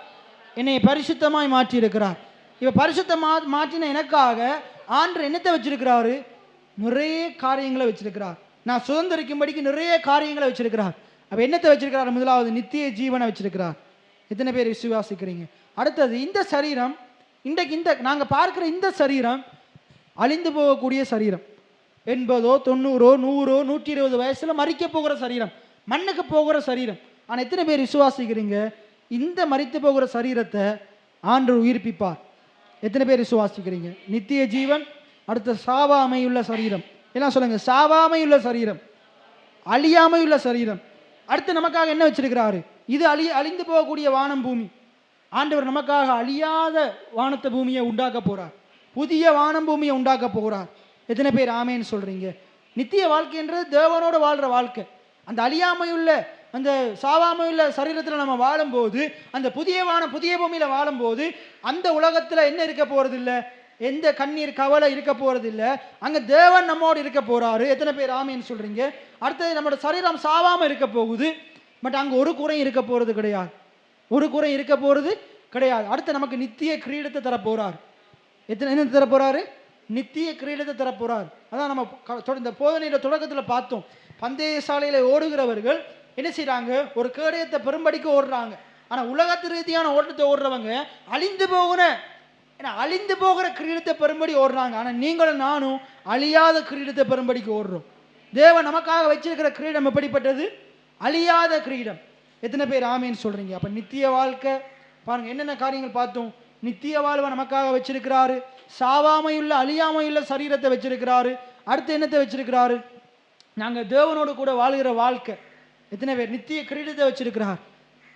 என்னைய பரிசுத்தமாய் மாற்றியிருக்கிறார். இப்போ மாற்றின எனக்காக ஆண்டவர் என்னத்தை வச்சிருக்கிறாரு? நிறைய காரியங்களை வச்சிருக்கிறார். நான் சுதந்திரிக்கும்படிக்கு நிறைய காரியங்களை வச்சிருக்கிறார். அப்போ என்னத்தை வச்சிருக்கிறார்? முதலாவது நித்திய ஜீவனை வச்சிருக்கிறார். எத்தனை பேர் விசுவாசிக்கிறீங்க? அடுத்தது இந்த சரீரம், இன்றைக்கு நாங்கள் பார்க்குற இந்த சரீரம் அழிந்து போகக்கூடிய சரீரம். 80, 90, 100, 120 வயசுல மறிக்க போகிற சரீரம், மண்ணுக்கு போகிற சரீரம். ஆனால் எத்தனை பேர் விசுவாசிக்கிறீங்க? இந்த மறித்து போகிற சரீரத்தை ஆண்டவர் உயிர்ப்பிப்பார். எத்தனை பேர் விசுவாசிக்கிறீங்க? நித்திய ஜீவன், அடுத்த சாவாமையுள்ள சரீரம். எல்லாம் சொல்லுங்க, சாவாமையுள்ள சரீரம், அழியாமையுள்ள சரீரம். அடுத்து நமக்காக என்ன வச்சிருக்கிறாரு? இது அழிந்து போகக்கூடிய வானம் பூமி. ஆண்டவர் நமக்காக அழியாத வானத்தை பூமியை உண்டாக்க போறார். புதிய வானம் பூமியை உண்டாக்க போகிறார். எத்தனை பேர் ஆமேன்னு சொல்றீங்க? நித்திய வாழ்க்கைன்றது தேவனோடு வாழ்ற வாழ்க்கை. அந்த அழியாமையுள்ள அந்த சாவாமையுள்ள சரீரத்தில் நம்ம வாழும்போது, அந்த புதிய வானம் புதிய பூமியில வாழும்போது அந்த உலகத்துல என்ன இருக்க போறது இல்லை? எந்த கண்ணீர் கவலை இருக்க போறது இல்லை. அங்க தேவன் நம்மோடு இருக்க போறாரு. எத்தனை பேர் ஆமேன்னு சொல்றீங்க? அடுத்தது நம்மளோட சரீரம் சாவாம இருக்க போகுது. பட் அங்க ஒரு குறை இருக்க போறது கிடையாது, ஒரு குறை இருக்க போறது கிடையாது. அடுத்து நமக்கு நித்திய கிரீடத்தை தரப்போறார். என்ன தரப்போறாரு? நித்திய கிரீடத்தை தரப்போறார். அதான் நம்ம இந்த போதனையோட தொடக்கத்தில் பார்த்தோம். பந்தய சாலையில ஓடுகிறவர்கள் என்ன செய்யறாங்க? ஒரு கேடயத்தை பெரும்படிக்கு ஓடுறாங்க. ஆனா உலகத்து ரீதியான ஓட்டத்தை ஓடுறவங்க அழிந்து போகிற கிரீடத்தை பெரும்படி ஓடுறாங்க. ஆனா நீங்களும் நானும் அழியாத கிரீடத்தை பெரும்படிக்கு ஓடுறோம். தேவன் நமக்காக வச்சிருக்கிற கிரீடம் எப்படிப்பட்டது? அழியாத கிரீடம். எத்தனை பேர் ஆமேன்னு சொல்றீங்க? அப்ப நித்திய வாழ்க்கை பாருங்க, என்னென்ன காரியங்கள் பார்த்தோம். நித்திய வாழ்வை நமக்காக வச்சிருக்கிறாரு. சாவாமையுள்ள அழியாமையுள்ள சரீரத்தை வச்சிருக்கிறாரு. அடுத்து என்னத்தை வச்சிருக்கிறாரு? நாங்கள் தேவனோடு கூட வாழ்கிற வாழ்க்கை. எத்தனை பேர்? நித்திய கிரீடத்தை வச்சிருக்கிறார்.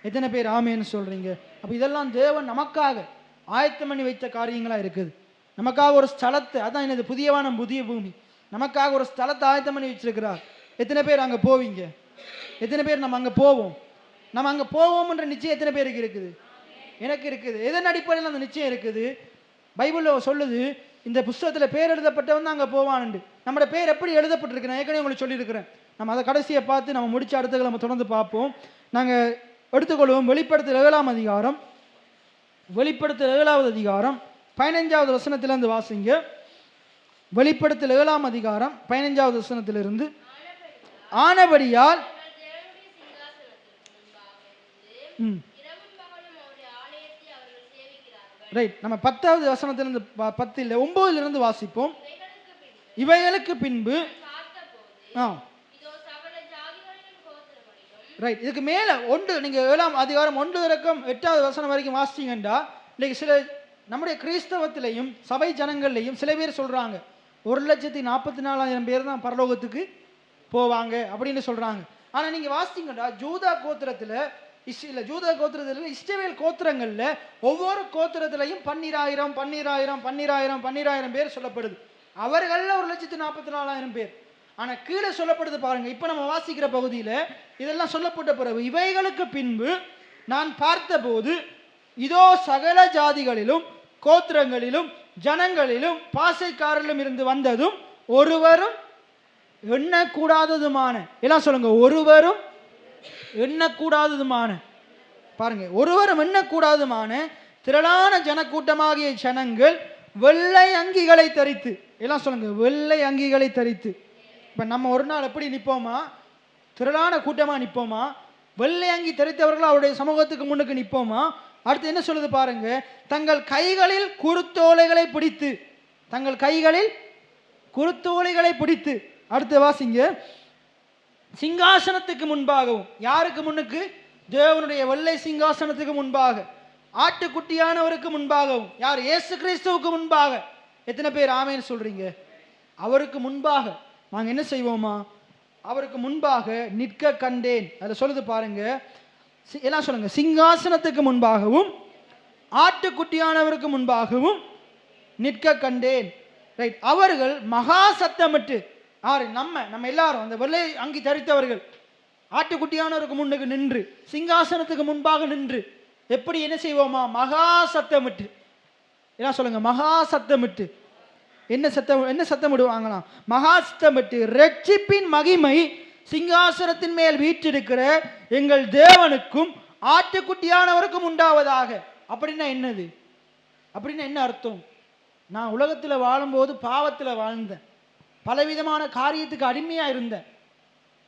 எத்தனை பேர் ஆமேன்னு சொல்றீங்க? அப்ப இதெல்லாம் தேவன் நமக்காக ஆயத்தம் பண்ணி வைத்த காரியங்களா இருக்குது. நமக்காக ஒரு ஸ்தலத்தை, அதான் என்னது? புதிய வானம் புதிய பூமி. நமக்காக ஒரு ஸ்தலத்தை ஆயத்தம் பண்ணி வச்சிருக்கிறார். எத்தனை பேர் அங்கே போவீங்க? எத்தனை பேர் நம்ம அங்கே போவோம்? நம்ம அங்கே போவோம்ன்ற நிச்சயம் எத்தனை பேருக்கு இருக்குது? எனக்கு இருக்குது. எதன் அடிப்படையில் அந்த நிச்சயம் இருக்குது? பைபிளில் சொல்லுது, இந்த புஸ்தகத்தில் பேர் எழுதப்பட்டவன் தான் அங்கே போவான்ண்டு. நம்மளோட பேர் எப்படி எழுதப்பட்டிருக்கு நான் ஏற்கனவே உங்களுக்கு சொல்லியிருக்கிறேன். நம்ம அதை கடைசியை பார்த்து நம்ம முடிச்ச அடுத்தது நம்ம தொடர்ந்து பார்ப்போம். நாங்கள் எடுத்துக்கொள்வோம் வெளிப்படுத்தல் 7ஆம் அதிகாரம். வெளிப்படுத்தல் 7வது அதிகாரம் 15வது வசனத்திலிருந்து வாசிங்க. வெளிப்படுத்தல் 7ஆம் அதிகாரம் 15வது வசனத்திலிருந்து. ஆனபடியால் ரைட், நம்ம 10வது வசனத்திலிருந்து 10 இல்லை 9லிருந்து வாசிப்போம். இவைகளுக்கு பின்பு ரைட், இதுக்கு மேலே ஒன்று நீங்கள் 7ஆம் அதிகாரம் 1 தொடக்கம் 8வது வசனம் வரைக்கும் வாசிச்சிங்கண்டா, இன்னைக்கு சில நம்முடைய கிறிஸ்தவத்திலையும் சபை ஜனங்கள்லையும் சில பேர் சொல்கிறாங்க 1,44,000 பேர் தான் பரலோகத்துக்கு போவாங்க அப்படின்னு சொல்கிறாங்க. ஆனால் நீங்கள் வாசிச்சிங்கண்டா ஜூதா கோத்திரத்தில் இல்லை, ஜூதா கோத்திரத்தில் இஸ்ரவேல் கோத்திரங்களில் ஒவ்வொரு கோத்திரத்திலையும் 12,000 பேர் சொல்லப்படுது. அவர்களில் 1,44,000 பேர். ஆனால் கீழே சொல்லப்படுது பாருங்க. இப்போ நம்ம வாசிக்கிற பகுதியில் இதெல்லாம் சொல்லப்பட்ட பிறகு, இவைகளுக்கு பின்பு நான் பார்த்தபோது இதோ சகல ஜாதிகளிலும் கோத்திரங்களிலும் ஜனங்களிலும் பாசைக்காரரிலும் இருந்து வந்ததும் ஒருவரும் எண்ணக்கூடாததுமான, எல்லாம் சொல்லுங்க, ஒருவரும் எண்ணக்கூடாததுமான, பாருங்க, ஒருவரும் எண்ணக்கூடாததுமான திரளான ஜனக்கூட்டமாகிய ஜனங்கள் வெள்ளை அங்கிகளை தரித்து, எல்லாம் சொல்லுங்க, வெள்ளை அங்கிகளை தரித்து. இப்போ நம்ம ஒரு நாள் எப்படி நிற்போமா? திரளான கூட்டமாக நிற்போமா? வெள்ளை அங்கி தரித்தவர்கள் அவருடைய சமூகத்துக்கு முன்னுக்கு நிற்போமா? அடுத்து என்ன சொல்லுது பாருங்க, தங்கள் கைகளில் குருத்தோலைகளை பிடித்து, தங்கள் கைகளில் குருத்தோலைகளை பிடித்து. அடுத்து வாசிங்க, சிங்காசனத்துக்கு முன்பாகவும், யாருக்கு முன்னுக்கு? தேவனுடைய வெள்ளை சிங்காசனத்துக்கு முன்பாக, ஆட்டுக்குட்டியானவருக்கு முன்பாகவும், யார்? இயேசு கிறிஸ்துவுக்கு முன்பாக. எத்தனை பேர் ஆமேன்னு சொல்றீங்க? அவருக்கு முன்பாக நாங்கள் என்ன செய்வோமா? அவருக்கு முன்பாக நிற்க கண்டேன். அதில் சொல்லுது பாருங்க, எல்லாம் சொல்லுங்க, சிங்காசனத்துக்கு முன்பாகவும் ஆட்டுக்குட்டியானவருக்கு முன்பாகவும் நிற்க கண்டேன். ரைட், அவர்கள் மகா சத்தமிட்டு, யாரு? நம்ம எல்லாரும் அந்த வெள்ளை அங்கி தரித்தவர்கள் ஆட்டுக்குட்டியானவருக்கு முன்னுக்கு நின்று, சிங்காசனத்துக்கு முன்பாக நின்று எப்படி என்ன செய்வோமா? மகா சத்தமிட்டு. எல்லாம் சொல்லுங்க, மகா சத்தமிட்டு. என்ன சத்தம் விடுவாங்களாம்? மகா சத்தமிட்டு, ரட்சிப்பின் மகிமை சிங்காசனத்தின் மேல் வீற்றிருக்கிற எங்கள் தேவனுக்கும் ஆட்டுக்குட்டியானவருக்கும் உண்டாவதாக. அப்படின்னா என்னது? அப்படின்னா என்ன அர்த்தம்? நான் உலகத்தில் வாழும்போது பாவத்தில் வாழ்ந்தேன், பலவிதமான காரியத்துக்கு அடிமையாக இருந்தேன்.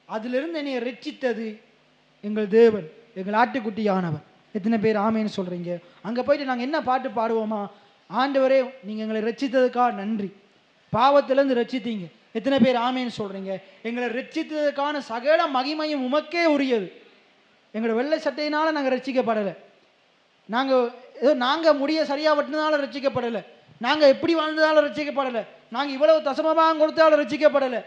அதிலிருந்து என்னை ரட்சித்தது எங்கள் தேவன், எங்கள் ஆட்டுக்குட்டியானவர். எத்தனை பேர் ஆமேன்னு சொல்கிறீங்க? அங்கே போயிட்டு நாங்கள் என்ன பாட்டு பாடுவோமா? ஆண்டவரே, நீங்கள் எங்களை ரட்சித்ததுக்காக நன்றி, பாவத்திலேருந்து ரட்சித்தீங்க. எத்தனை பேர் ஆமேன்னு சொல்கிறீங்க? எங்களை ரட்சித்ததுக்கான சகல மகிமையும் உமக்கே உரியது. எங்களோட வெள்ளை சட்டையினால் நாங்கள் ரட்சிக்கப்படலை, நாங்கள் முடிய சரியாக வெட்டினதால ரட்சிக்கப்படலை, நாங்கள் எப்படி வாழ்ந்ததால ரட்சிக்கப்படலை, நாங்கள் இவ்வளவு தசமமாக கொடுத்தாலும் ரட்சிக்கப்படலை.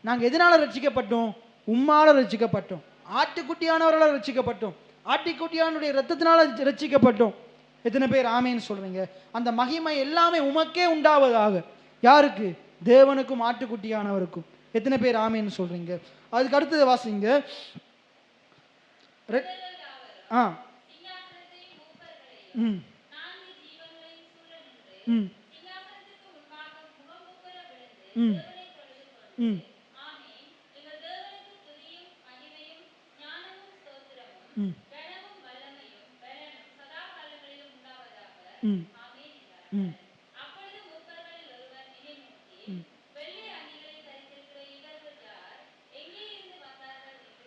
நாங்கள் எதனால் ரட்சிக்கப்பட்டோம்? உம்மால் ரட்சிக்கப்பட்டோம், ஆட்டுக்குட்டியானவர்களால் ரட்சிக்கப்பட்டோம், ஆட்டுக்குட்டியானுடைய ரத்தத்தினால ரட்சிக்கப்பட்டோம். எத்தனை பேர் ஆமேன்னு சொல்றீங்க? அந்த மகிமை எல்லாமே உமக்கே உண்டாவதாக. யாருக்கு? தேவனுக்கும் ஆட்டுக்குட்டியானவருக்கும். எத்தனை பேர் ஆமேன்னு சொல்றீங்க? அதுக்கு அடுத்தது வாசிங்க.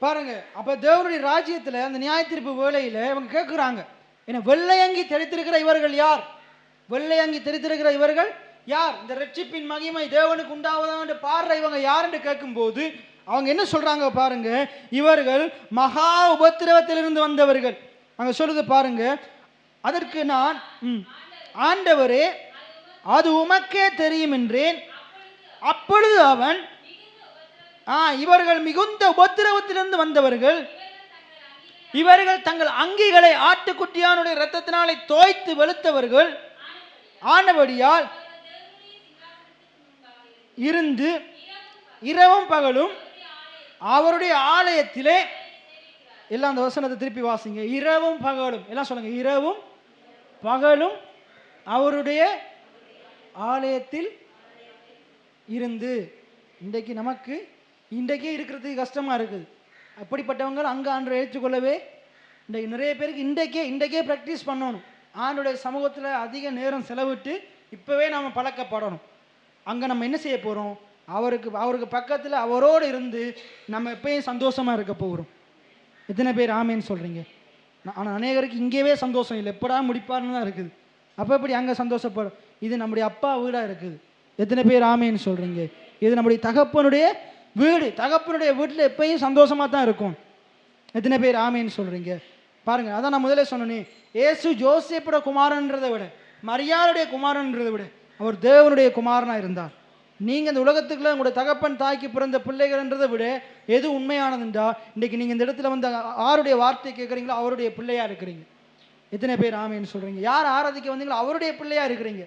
பாருங்க, அப்ப தேவனுடைய ராஜ்யத்துல அந்த நியாயத்தீர்ப்பு வேளையில இவங்க கேட்கிறாங்க, என்ன வெள்ளையங்கி தெரித்திருக்கிற இவர்கள் யார்? வெள்ளையங்கி தெரித்திருக்கிற இவர்கள் யார்? இந்த ரட்சிப்பின் மகிமை தேவனுக்கு உண்டாவதாக பாடுற இவங்க யார் என்று கேட்கும் போது அவங்க என்ன சொல்றாங்க பாருங்க, இவர்கள் மகா உபத்திரவத்திலிருந்து வந்தவர்கள். அங்க சொல்லுது பாருங்க, அதற்கு நான் ஆண்டவரே அது உமக்கே தெரியும் என்றேன். அப்பொழுது அவன், இவர்கள் மிகுந்த உபத்திரவத்திலிருந்து வந்தவர்கள், இவர்கள் தங்கள் அங்கிகளை ஆட்டுக்குட்டியானுடைய இரத்தத்தினாலே தோய்த்து வெளுத்தவர்கள் ஆனபடியால் இருந்து இரவும் பகலும் அவருடைய ஆலயத்திலே எல்லாம் அந்த வசனத்தை திருப்பி வாசிங்க. இரவும் பகலும் எல்லாம் சொல்லுங்க. இரவும் பகலும் அவருடைய ஆலயத்தில் இருந்து. இன்றைக்கு நமக்கு இன்றைக்கே இருக்கிறதுக்கு கஷ்டமா இருக்குது. அப்படிப்பட்டவங்க அங்கே ஆண்டவரை ஏற்றுக்கொள்ளவே இன்றைக்கு நிறைய பேருக்கு இன்றைக்கே ப்ராக்டிஸ் பண்ணணும். ஆண்டுடைய சமூகத்தில் அதிக நேரம் செலவிட்டு இப்போவே நம்ம பழக்கப்படணும். அங்கே நம்ம என்ன செய்ய போகிறோம்? அவருக்கு பக்கத்தில் அவரோடு இருந்து நம்ம எப்பயும் சந்தோஷமாக இருக்க போகிறோம். எத்தனை பேர் ஆமேன்னு சொல்கிறீங்க? ஆனால் அநேகருக்கு இங்கேயே சந்தோஷம் இல்லை, எப்படா முடிப்பார்னு தான் இருக்குது. அப்போ எப்படி அங்கே சந்தோஷப்படும்? இது நம்முடைய அப்பா வீடாக இருக்குது. எத்தனை பேர் ஆமேன்னு சொல்கிறீங்க? இது நம்முடைய தகப்பனுடைய வீடு. தகப்பனுடைய வீட்டில் எப்பயும் சந்தோஷமாக தான் இருக்கும். எத்தனை பேர் ஆமேன்னு சொல்கிறீங்க? பாருங்கள், அதான் நான் முதலே சொன்னேனே, ஏசு ஜோசேப்போட குமாரன்றதை விட, மரியாளுடைய குமாரன்றதை விட அவர் தேவனுடைய குமாரனாக இருந்தார். நீங்கள் இந்த உலகத்துக்குள்ள உங்களுடைய தகப்பன் தாய்க்கு பிறந்த பிள்ளைகள்ன்றதை விட எது உண்மையானதுன்றா, இன்றைக்கி நீங்கள் இந்த இடத்துல வந்து ஆருடைய வார்த்தை கேட்குறீங்களோ அவருடைய பிள்ளையாக இருக்கிறீங்க. எத்தனை பேர் ஆமேன்னு சொல்கிறீங்க? யார் ஆராதிக்க வந்தீங்களோ அவருடைய பிள்ளையாக இருக்கிறீங்க.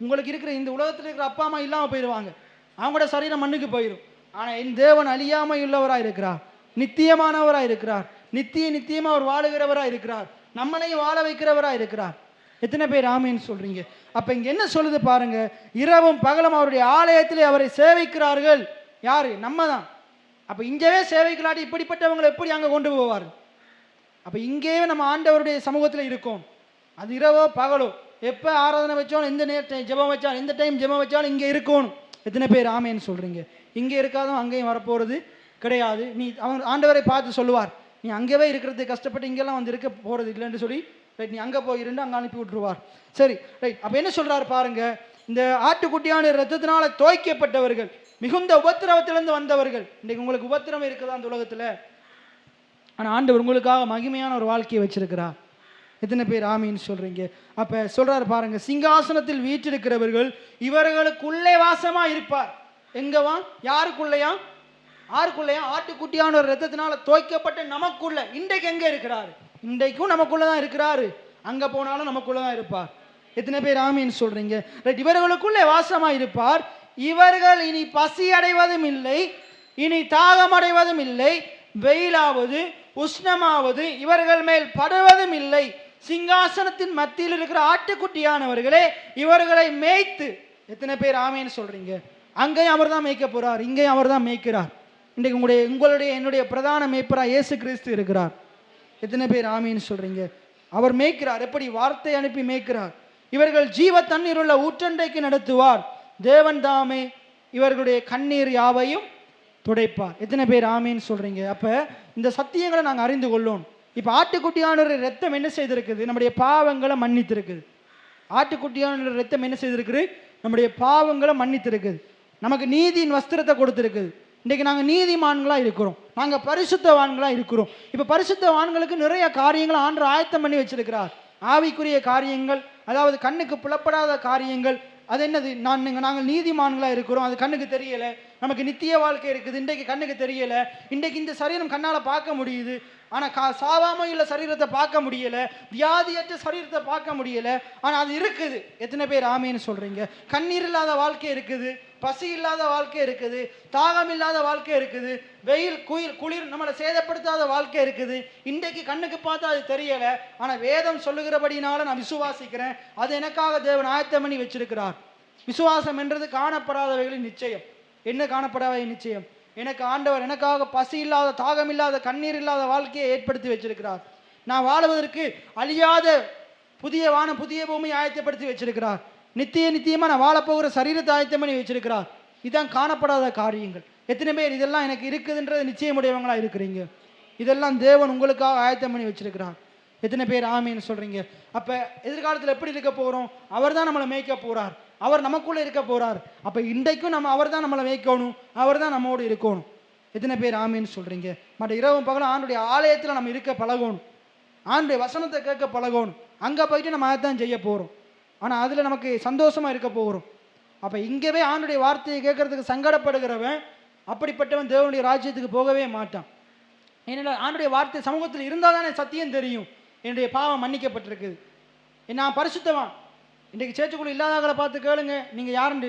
உங்களுக்கு இருக்கிற இந்த உலகத்தில் இருக்கிற அப்பா அம்மா இல்லாமல் போயிடுவாங்க, அவங்களோட சரீரம் மண்ணுக்கு போயிடும். ஆனால் என் தேவன் அழியாமல் உள்ளவராக இருக்கிறார், நித்தியமானவராக இருக்கிறார், நித்தியமாக அவர் வாழுகிறவராக இருக்கிறார், நம்மளையும் வாழ வைக்கிறவராக இருக்கிறார். எத்தனை பேர் ஆமேன்னு சொல்கிறீங்க? அப்போ இங்கே என்ன சொல்லுது பாருங்க, இரவும் பகலும் அவருடைய ஆலயத்திலே அவரை சேவிக்கிறார்கள். யார்? நம்ம தான். அப்போ இங்கேயே சேவைக்கலாட்டி இப்படிப்பட்டவங்களை எப்படி அங்கே கொண்டு போவார்? அப்போ இங்கேயே நம்ம ஆண்டவருடைய சமூகத்தில் இருக்கோம். அது இரவோ பகலோ, எப்போ ஆராதனை வச்சாலும், எந்த நேரம் ஜெபம் வச்சாலும், எந்த டைம் ஜெபம் வச்சாலும் இங்கே இருக்கணும். எத்தனை பேர் ஆமேன்னு சொல்கிறீங்க? இங்கே இருக்காதும் அங்கேயும் வரப்போகிறது கிடையாது. நீ அவங்க ஆண்டவரை பார்த்து சொல்லுவார், நீ அங்கேயே இருக்கிறது கஷ்டப்பட்டு இங்கெல்லாம் வந்து இருக்க போகிறது இல்லைன்னு சொல்லி, ரைட், நீ அங்கே போயிருந்து அங்கே அனுப்பி விட்டுருவார். சரி, ரைட். அப்போ என்ன சொல்கிறார் பாருங்க, இந்த ஆட்டுக்குட்டியான ரத்தத்தினால தோய்க்கப்பட்டவர்கள், மிகுந்த உபத்திரவத்திலிருந்து வந்தவர்கள். இன்றைக்கு உங்களுக்கு உபத்திரவம் இருக்குதா அந்த உலகத்தில்? ஆனால் ஆண்டவர் உங்களுக்காக மகிமையான ஒரு வாழ்க்கையை வச்சிருக்கிறார். எத்தனை பேர் ஆமீன்னு சொல்கிறீங்க? அப்போ சொல்கிறார் பாருங்க, சிங்காசனத்தில் வீற்றிருக்கிறவர்கள் இவர்களுக்குள்ளே வாசமாக இருப்பார். எங்கவா? யாருக்குள்ளையா? ஆருக்குள்ளையா? ஆட்டுக்குட்டியான ஒரு ரத்தத்தினால தோய்க்கப்பட்ட நமக்குள்ள. இன்றைக்கு எங்கே இருக்கிறாரு? இன்றைக்கும் நமக்குள்ள தான் இருக்கிறாரு, அங்கே போனாலும் நமக்குள்ள தான் இருப்பார். எத்தனை பேர் ஆமீன்னு சொல்கிறீங்க? ரைட். இவர்களுக்குள்ளே வாசமாக இருப்பார். இவர்கள் இனி பசி அடைவதும் இல்லை, இனி தாகம் அடைவதும் இல்லை, வெயிலாவது உஷ்ணமாவது இவர்கள் மேல் படுவதும் இல்லை. சிங்காசனத்தின் மத்தியில் இருக்கிற ஆட்டுக்குட்டியானவர்களே இவர்களை மேய்த்து. எத்தனை பேர் ஆமேன்னு சொல்றீங்க? அங்கேயும் அவர் தான் மேய்க்க போறார், இங்கேயும் அவர் தான் மேய்க்கிறார். இன்றைக்கு உங்களுடைய என்னுடைய பிரதான மேய்ப்பரா இயேசு கிறிஸ்து இருக்கிறார். எத்தனை பேர் ஆமேன்னு சொல்றீங்க? அவர் மேய்க்கிறார். எப்படி? வார்த்தை அனுப்பி மேய்க்கிறார். இவர்கள் ஜீவ தண்ணீர் உள்ள ஊற்றண்டைக்கு நடத்துவார். தேவன் தாமே இவர்களுடைய கண்ணீர் யாவையும் துடைப்பார். எத்தனை பேர் ஆமேன்னு சொல்றீங்க? அப்ப இந்த சத்தியங்களை நாங்கள் அறிந்து கொள்ளோம். இப்போ ஆட்டுக்குட்டியான ரத்தம் என்ன செய்திருக்குது? நம்முடைய பாவங்களை மன்னித்திருக்குது. ஆட்டுக்குட்டியான ரத்தம் என்ன செய்திருக்குது? நம்முடைய பாவங்களை மன்னித்திருக்குது. நமக்கு நீதியின் வஸ்திரத்தை கொடுத்துருக்குது. இன்றைக்கு நாங்கள் நீதிமான்களாக இருக்கிறோம், நாங்கள் பரிசுத்தவான்களாக இருக்கிறோம். இப்போ பரிசுத்தவான்களுக்கு நிறைய காரியங்களை ஆண்டவர் ஆயத்தம் பண்ணி வச்சிருக்கிறார். ஆவிக்குரிய காரியங்கள், அதாவது கண்ணுக்கு புலப்படாத காரியங்கள். அது என்னது? நாங்கள் நீதிமான்களாக இருக்கிறோம், அது கண்ணுக்கு தெரியலை. நமக்கு நித்திய வாழ்க்கை இருக்குது, இன்றைக்கு கண்ணுக்கு தெரியலை. இன்றைக்கு இந்த சரீரம் கண்ணால் பார்க்க முடியுது, ஆனால் சாவாமல் உள்ள சரீரத்தை பார்க்க முடியலை, வியாதியற்ற சரீரத்தை பார்க்க முடியலை, ஆனால் அது இருக்குது. எத்தனை பேர் ஆமேன்னு சொல்கிறீங்க? கண்ணீர் இல்லாத வாழ்க்கை இருக்குது, பசி இல்லாத வாழ்க்கை இருக்குது, தாகம் இல்லாத வாழ்க்கை இருக்குது, வெயில் குளிர் நம்மளை சேதப்படுத்தாத வாழ்க்கை இருக்குது. இன்றைக்கு கண்ணுக்கு பார்த்தா அது தெரியலை, ஆனால் வேதம் சொல்லுகிறபடினால நான் விசுவாசிக்கிறேன். அது எனக்காக தேவன் ஆயத்தம் பண்ணி வச்சிருக்கிறார். விசுவாசம் என்றது காணப்படாதவைகளின் நிச்சயம். என்ன காணப்படாத நிச்சயம்? எனக்கு ஆண்டவர் எனக்காக பசி இல்லாத, தாகம் இல்லாத, கண்ணீர் இல்லாத வாழ்க்கையை ஏற்படுத்தி வச்சிருக்கிறார். நான் வாழுவதற்கு அழியாத புதிய வானம் புதிய பூமியை ஆயத்தப்படுத்தி வச்சிருக்கிறார். நித்தியமாக நான் வாழப்போகிற சரீரத்தை ஆயத்தம் பண்ணி வச்சிருக்கிறார். இதுதான் காணப்படாத காரியங்கள். எத்தனை பேர் இதெல்லாம் எனக்கு இருக்குதுன்றது நிச்சயமுடையவங்களா இருக்கிறீங்க? இதெல்லாம் தேவன் உங்களுக்காக ஆயத்தம் பண்ணி வச்சிருக்கிறார். எத்தனை பேர் ஆமேன்னு சொல்றீங்க? அப்ப எதிர்காலத்தில் எப்படி இருக்க போறோம்? அவர் தான் நம்மளை மேய்க்க போறார், அவர் நமக்குள்ளே இருக்க போறார். அப்ப இன்றைக்கும் அவர் தான் நம்மளை மேய்க்கணும், அவர் தான் நம்மோடு இருக்கணும். எத்தனை பேர் ஆமேன்னு சொல்றீங்க? மற்ற இரவும் பகலும் ஆண்டுடைய ஆலயத்தில் நம்ம இருக்க பழகணும், ஆண்டுடைய வசனத்தை கேட்க பழகணும். அங்கே போயிட்டு நம்ம அதைத்தான் செய்ய போகிறோம், ஆனால் அதில் நமக்கு சந்தோஷமாக இருக்க போகிறோம். அப்போ இங்கேவே ஆண்டுடைய வார்த்தையை கேட்கறதுக்கு சங்கடப்படுகிறவன் அப்படிப்பட்டவன் தேவனுடைய ராஜ்யத்துக்கு போகவே மாட்டான். ஏன்னா ஆண்டுடைய வார்த்தை சமூகத்தில் இருந்தால் தானே சத்தியம் தெரியும். என்னுடைய பாவம் மன்னிக்கப்பட்டிருக்குது, நான் பரிசுத்தவான். இன்றைக்கு சேர்ச்சுக்குள்ள இல்லாதவங்களை பார்த்து கேளுங்க, நீங்கள் யாருண்டு?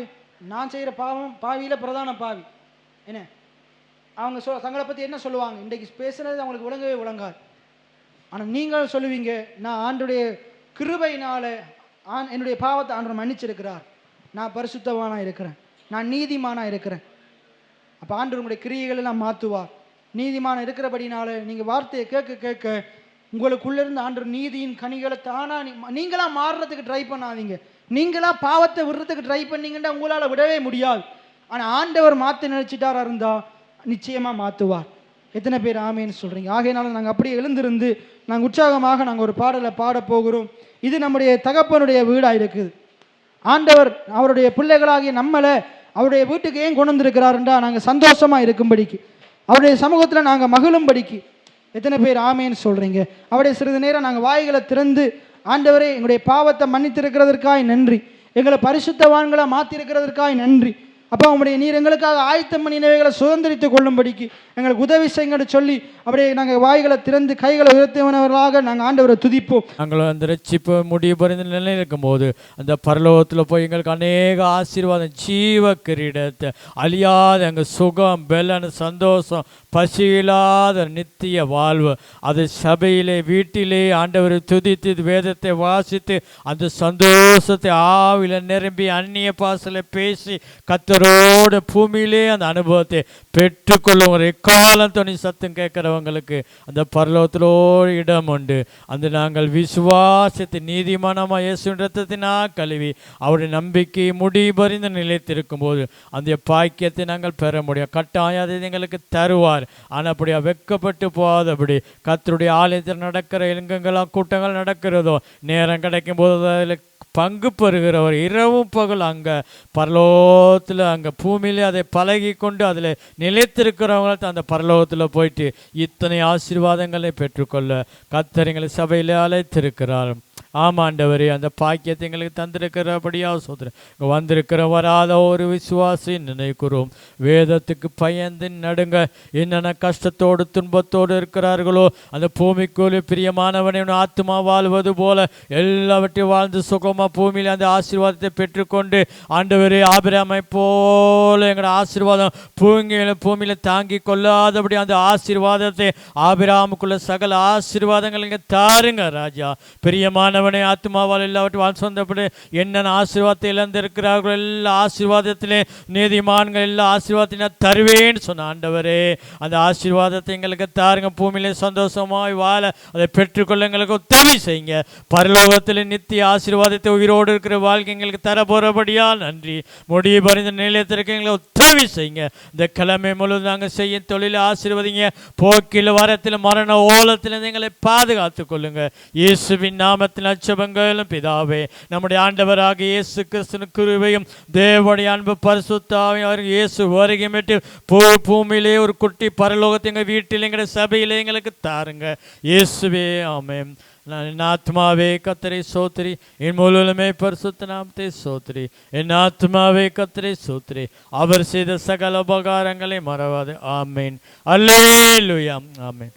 நான் செய்கிற பாவியில் பிரதான பாவி. என்ன அவங்க தங்களை பற்றி என்ன சொல்லுவாங்க, இன்றைக்கு பேசுனது அவங்களுக்கு விளங்கவே விளங்காது. ஆனால் நீங்கள் சொல்லுவீங்க, நான் ஆண்டுடைய கிருபையினால என்னுடைய பாவத்தை ஆண்டவர் மன்னிச்சிருக்கிறார், நான் பரிசுத்தவானாக இருக்கிறேன், நான் நீதிமானாக இருக்கிறேன். அப்போ ஆண்டவர் உங்களுடைய கிரியைகளை எல்லாம் மாற்றுவார். நீதிமான இருக்கிறபடினால நீங்கள் வார்த்தையை கேட்க கேட்க உங்களுக்குள்ளேருந்து ஆண்டவர் நீதியின் கனிகளை தானாக நீங்களாக மாறுறதுக்கு ட்ரை பண்ணாதீங்க. நீங்களாக பாவத்தை விடுறதுக்கு ட்ரை பண்ணீங்கன்னா உங்களால் விடவே முடியாது. ஆனால் ஆண்டவர் மாற்ற நினைச்சிட்டாரா இருந்தால் நிச்சயமாக மாற்றுவார். எத்தனை பேர் ஆமேன்னு சொல்கிறீங்க? ஆகையினால நாங்கள் அப்படியே எழுந்திருந்து நாங்கள் உற்சாகமாக நாங்கள் ஒரு பாடலை பாட போகிறோம். இது நம்முடைய தகப்பனுடைய வீடாக இருக்குது. ஆண்டவர் அவருடைய பிள்ளைகளாகிய நம்மளை அவருடைய வீட்டுக்கு ஏன் கொண்டு வந்திருக்கிறாருன்றா நாங்கள் சந்தோஷமாக இருக்கும்படிக்கு, அவருடைய சமூகத்தில் நாங்கள் மகிழும்படிக்கு. எத்தனை பேர் ஆமேன்னு சொல்கிறீங்க? அவருடைய சிறிது நேரம் நாங்கள் வாய்களை திறந்து, ஆண்டவரே எங்களுடைய பாவத்தை மன்னித்திருக்கிறதற்காய் நன்றி, எங்களை பரிசுத்தவான்களை மாற்றிருக்கிறதற்காய் நன்றி. அப்போ உங்களுடைய நீர் எங்களுக்காக ஆயத்தம் பண்ணினவைகளை சுதந்திரித்துக் கொள்ளும்படிக்கு எங்களுக்கு உதவி செய்யுங்கன்னு சொல்லி அப்படியே நாங்கள் வாய்களை திறந்து கைகளை உயர்த்தினவர்களாக நாங்கள் ஆண்டவரை துதிப்போம். நாங்கள் அந்த ரட்சிப்பு முடிவு பறிந்த நிலையில் இருக்கும்போது அந்த பரலோகத்தில் போய் எங்களுக்கு அநேக ஆசீர்வாதம், ஜீவ கிரீடத்தை, அழியாத எங்கள் சுகம், பெலன், சந்தோஷம், பசியில்லாத நித்திய வாழ்வு, அது சபையிலே வீட்டிலே ஆண்டவரை துதித்து வேதத்தை வாசித்து அந்த சந்தோஷத்தை ஆவில நிரம்பி அந்நிய பாசலை பேசி கத்தரோடு பூமியிலே அந்த அனுபவத்தை பெற்றுக்கொள்ளும் ஒரு எக்காலம் துணி சத்தம் கேட்கிறவங்களுக்கு அந்த பரலோகத்திலோடு இடம் உண்டு. அந்த நாங்கள் விசுவாசத்தை நீதிமானமாக இயேசுவின் இரத்தத்தினா கழுவி அவருடைய நம்பிக்கை முடிபறிந்து நிலைத்திருக்கும் போது அந்த பாக்கியத்தை நாங்கள் பெற முடியும். கட்டாயம் அதை எங்களுக்கு தருவார். ஆனால் அப்படியா வெட்கப்பட்டு போகாதபடி கர்த்தருடைய ஆலயத்தில் நடக்கிற எங்கெங்கெல்லாம் கூட்டங்கள் நடக்கிறதோ நேரம் கிடைக்கும் போது அதில் பங்கு பெறுகிறவர் இரவும் பகல் அங்கே பரலோகத்தில் அங்கே பூமியிலே அதை பழகி கொண்டு அதில் நிலைத்திருக்கிறவங்க அந்த பரலோகத்தில் போயிட்டு இத்தனை ஆசீர்வாதங்களை பெற்றுக்கொள்ள கர்த்தர் எங்களை சபையில் அழைத்திருக்கிறார். ஆமாண்டவரே, அந்த பாக்கியத்தை எங்களுக்கு தந்திருக்கிறபடியாக சோதரன் வந்திருக்கிற வராத ஒரு விசுவாசி நினைக்கிறோம். வேதத்துக்கு பயந்து நடுங்க என்னென்ன கஷ்டத்தோடு துன்பத்தோடு இருக்கிறார்களோ அந்த பூமிக்குள்ளே பிரியமானவனை ஆத்மா வாழ்வது போல எல்லாவற்றையும் வாழ்ந்து சுகமாக பூமியில் அந்த ஆசீர்வாதத்தை பெற்றுக்கொண்டு ஆண்டவரே ஆபிரகாமை போல எங்களோட ஆசீர்வாதம் பூமியில் தாங்கி கொள்ளாதபடி அந்த ஆசீர்வாதத்தை ஆபிரகாமுக்குள்ள சகல ஆசீர்வாதங்கள் இங்கே தாருங்க ராஜா. பிரியமான ஆத்மாவால் எல்லாவற்றையும் சொந்தப்பட்டு என்னென்ன ஆசீர்வாதத்தை இழந்திருக்கிறார்கள் எல்லா ஆசீர்வாதத்திலே நீதிமான்கள் எல்லா ஆசீர்வாதத்தையும் தருவேன்னு சொன்ன ஆண்டவரே அந்த ஆசீர்வாதத்தை எங்களுக்கு தாருங்க. பூமியிலே சந்தோஷமாய் வாழ அதை பெற்றுக்கொள்ள எங்களுக்கு உதவி செய்யுங்க. பரலோகத்தில் நித்திய ஆசீர்வாதத்தை உயிரோடு இருக்கிற வாழ்க்கை எங்களுக்கு தர போறபடியால் நன்றி. முடிவு பறிந்த நிலையத்திற்கு எங்களை உதவி செய்யுங்க. இந்த கிழமை முழுவதும் நாங்கள் செய்யும் தொழிலை ஆசீர்வதிங்க. போக்கில் வரத்தில் மரண ஓலத்தில் எங்களை பாதுகாத்து கொள்ளுங்க. இயேசுவின் நாமத்தில் அச்சபங்களும் பிதாவே, நம்முடைய ஆண்டவராக இயேசு கிறிஸ்துவின் கிருபையும் தேவனுடைய அன்பு பரிசுத்தாவியும் அவருக்கு இயேசு வருகையிட்டு பூமியிலே ஒரு குட்டி பரலோகத்தை எங்கள் வீட்டில் எங்களுடைய சபையிலே எங்களுக்கு தாருங்க இயேசுவே. ஆமென். என் ஆத்மாவே கர்த்தரை சோத்திரி, என் முழுமே பரிசுத்த நாமத்தை சோத்திரி. என் ஆத்மாவே கர்த்தரை சோத்திரி, அவர் செய்த சகல உபகாரங்களை மறவாது. ஆமென். அல்லேலூயா. ஆமென்.